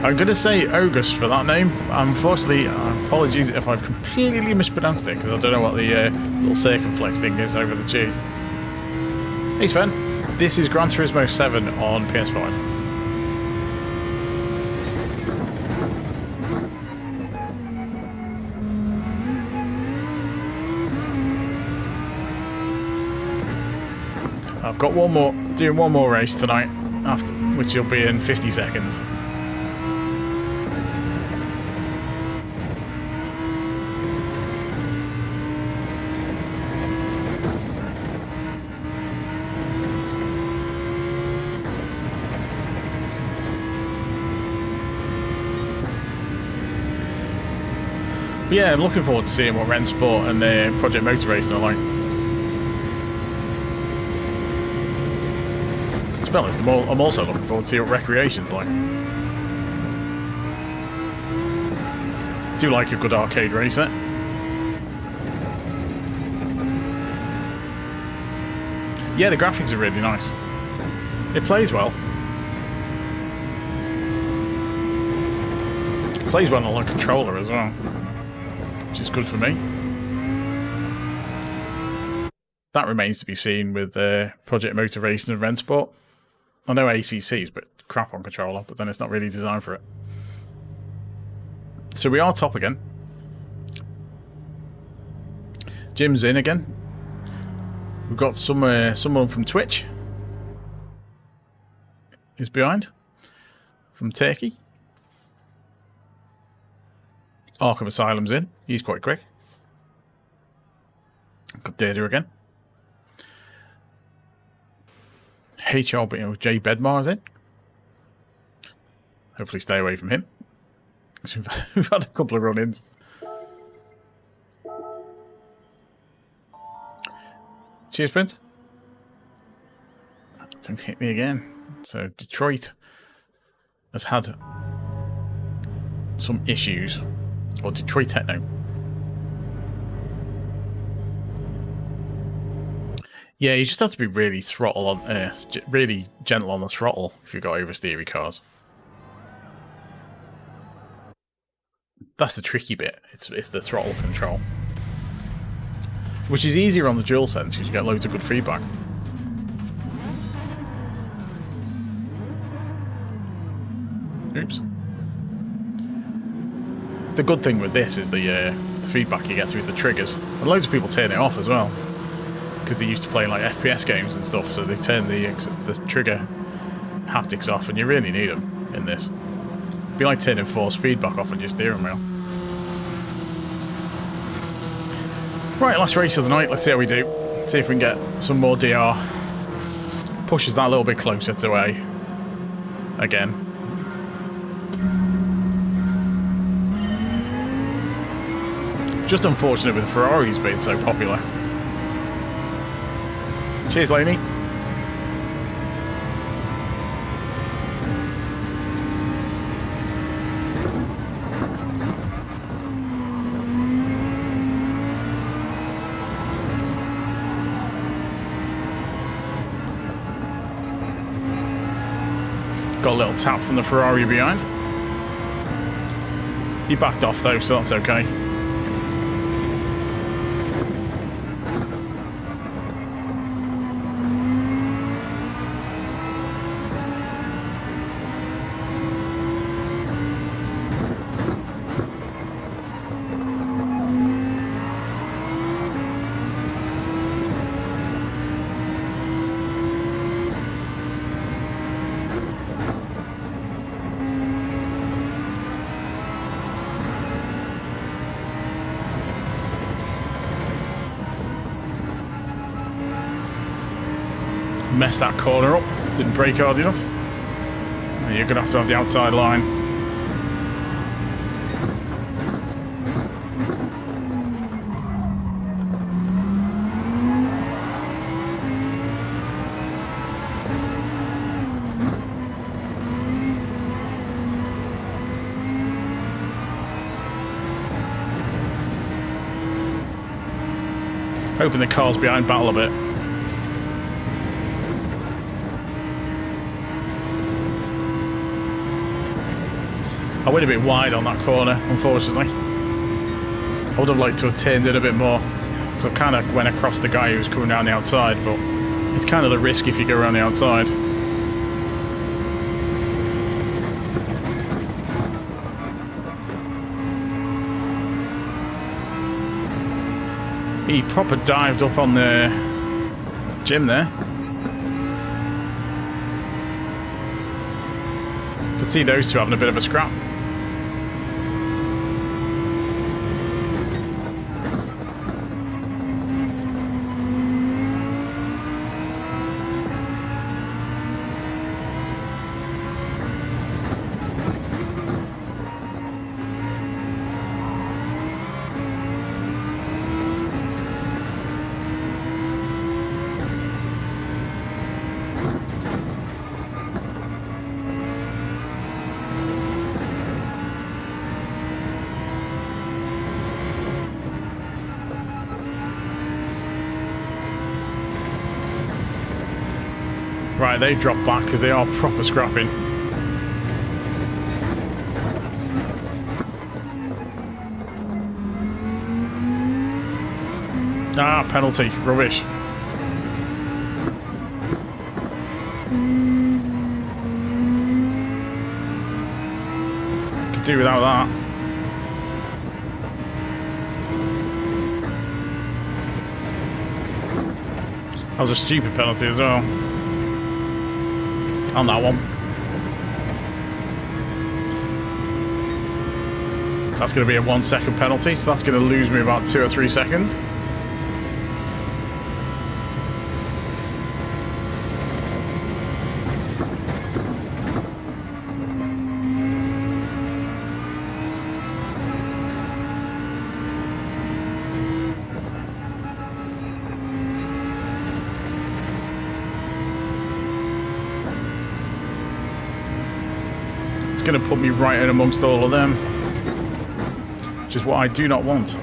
I'm going to say August for that name. Unfortunately, apologies if I've completely mispronounced it, because I don't know what the little circumflex thing is over the G. Hey Sven, this is Gran Turismo 7 on PS5. I've got doing one more race tonight, which will be in 50 seconds. But yeah, I'm looking forward to seeing what Rennsport and Project Motor Racing are like. To be honest, I'm also looking forward to see what Recreation's like. I do like a good arcade racer. Yeah, the graphics are really nice. It plays well. It plays well on a controller as well, which is good for me. That remains to be seen with Project Motor Racing and Rennsport. I know ACC's but crap on controller, but then it's not really designed for it. So we are top again. Jim's in again. We've got someone from Twitch is behind, from Turkey. Arkham Asylum's in. He's quite quick. Got Data again. HRB, Bedmar's in. Hopefully stay away from him. We've had a couple of run-ins. Cheers, Prince. Don't hit me again. So Detroit has had some issues. Or Detroit Techno. Yeah, you just have to be really really gentle on the throttle if you've got oversteery cars. That's the tricky bit. It's the throttle control, which is easier on the DualSense because you get loads of good feedback. Oops. The good thing with this is the feedback you get through the triggers, and loads of people turn it off as well because they're used to playing like FPS games and stuff, so they turn the trigger haptics off, and you really need them in this. It'd be like turning force feedback off on your steering wheel. Right, last race of the night. Let's see how we do. See if we can get some more DR. Pushes that a little bit closer to A again. Just unfortunate with the Ferraris being so popular. Cheers, Laney. Got a little tap from the Ferrari behind. He backed off though, so that's okay. Messed that corner up, didn't brake hard enough. And you're going to have the outside line. Hoping the car's behind battle a bit. I went a bit wide on that corner, unfortunately. I would have liked to have turned it a bit more, because I kind of went across the guy who was coming down the outside, but it's kind of the risk if you go around the outside. He proper dived up on the gym there. Could see those two having a bit of a scrap. Right, they drop back because they are proper scrapping. Ah, penalty. Rubbish. Could do without that. That was a stupid penalty as well. On that one. So that's going to be a 1 second penalty, so that's going to lose me about 2 or 3 seconds. It's going to put me right in amongst all of them, which is what I do not want.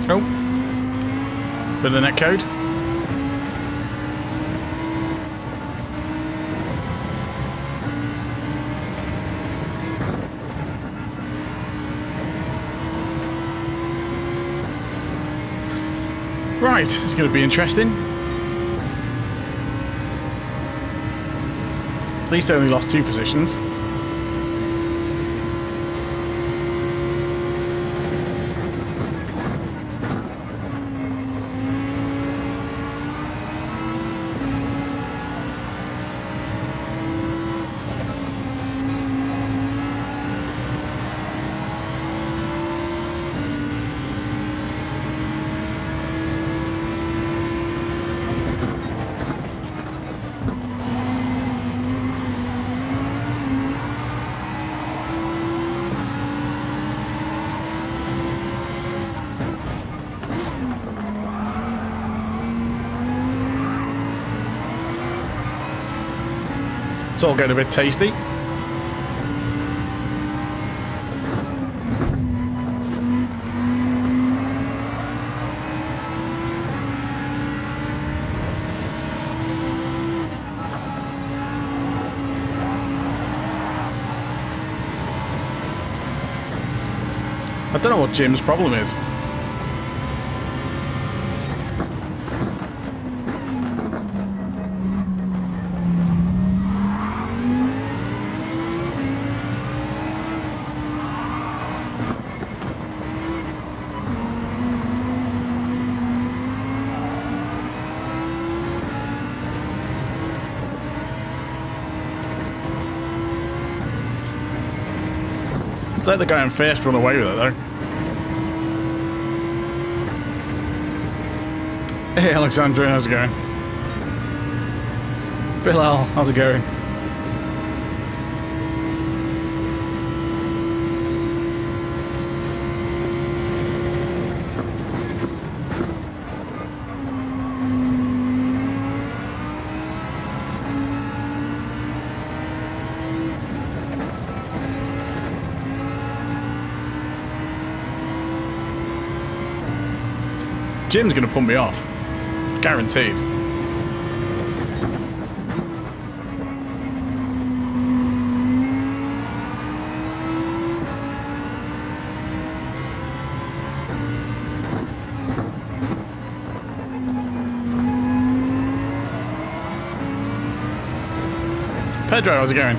Oh, bit of net code. Right, it's going to be interesting. At least I only lost 2 positions. It's all getting a bit tasty. I don't know what Jim's problem is. Let the guy on first run away with it, though. Hey, Alexandra, how's it going? Bilal, how's it going? Jim's going to pump me off. Guaranteed. Pedro, how's it going?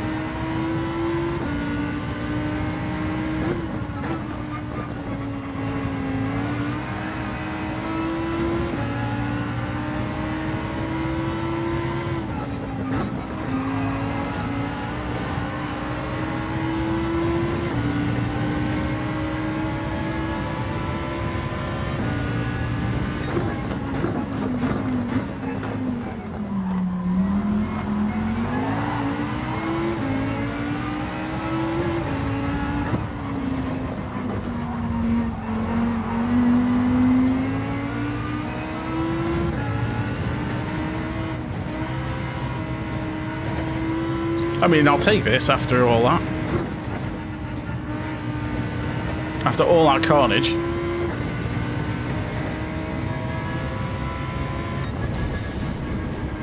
I mean, I'll take this after all that. After all that carnage.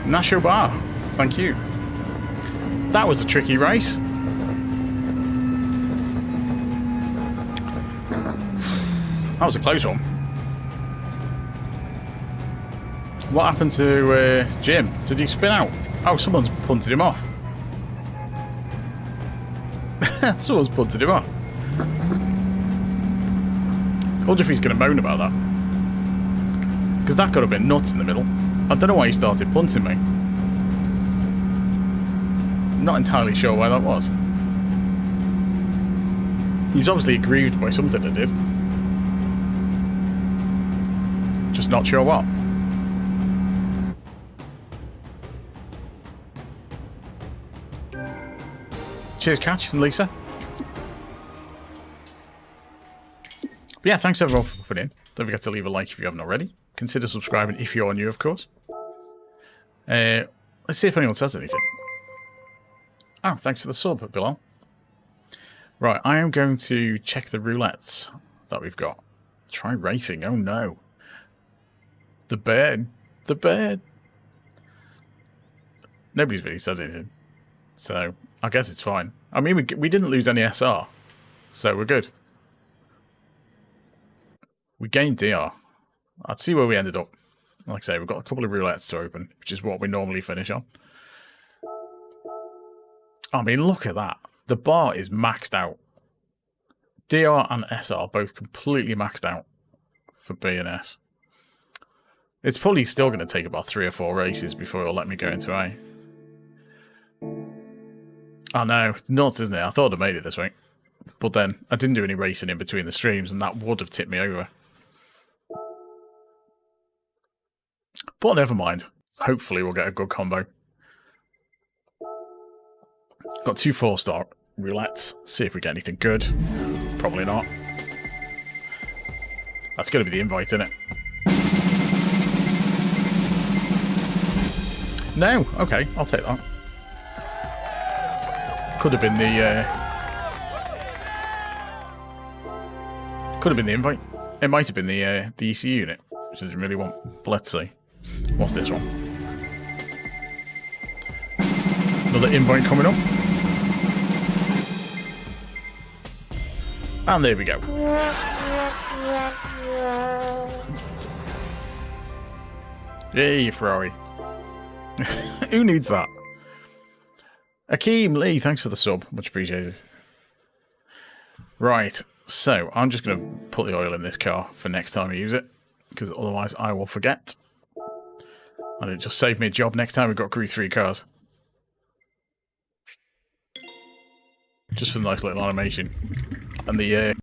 Nasho Bar, thank you. That was a tricky race. That was a close one. What happened to Jim? Did he spin out? Oh, someone's punted him off. Someone's punted him off. I wonder if he's going to moan about that. Because that could have been nuts in the middle. I don't know why he started punting me. Not entirely sure why that was. He was obviously aggrieved by something I did. Just not sure what. Cheers, Catch and Lisa. But yeah, thanks everyone for putting in. Don't forget to leave a like if you haven't already. Consider subscribing if you're new, of course. Let's see if anyone says anything. Oh, thanks for the sub, Bilal. Right, I am going to check the roulettes that we've got. Try racing. Oh no. The bird. The bird. Nobody's really said anything. So, I guess it's fine. I mean, we didn't lose any SR. So, we're good. We gained DR. I'd see where we ended up. Like I say, we've got a couple of roulettes to open, which is what we normally finish on. I mean, look at that. The bar is maxed out. DR and SR both completely maxed out for B and S. It's probably still going to take about 3 or 4 races before it'll let me go into A. Oh no, it's nuts, isn't it? I thought I made it this week. But then, I didn't do any racing in between the streams, and that would have tipped me over. But never mind. Hopefully we'll get a good combo. Got 2 4-star roulettes. See if we get anything good. Probably not. That's going to be the invite, isn't it? No? Okay, I'll take that. Could have been the... could have been the invite. It might have been the ECU unit, which I didn't really want. But let's see. What's this one? Another invite coming up. And there we go. Yay, Ferrari. Who needs that? Akeem Lee, thanks for the sub. Much appreciated. Right, so I'm just going to put the oil in this car for next time I use it, because otherwise I will forget. And it just saved me a job next time we've got Group 3 cars. just for the nice little animation. And the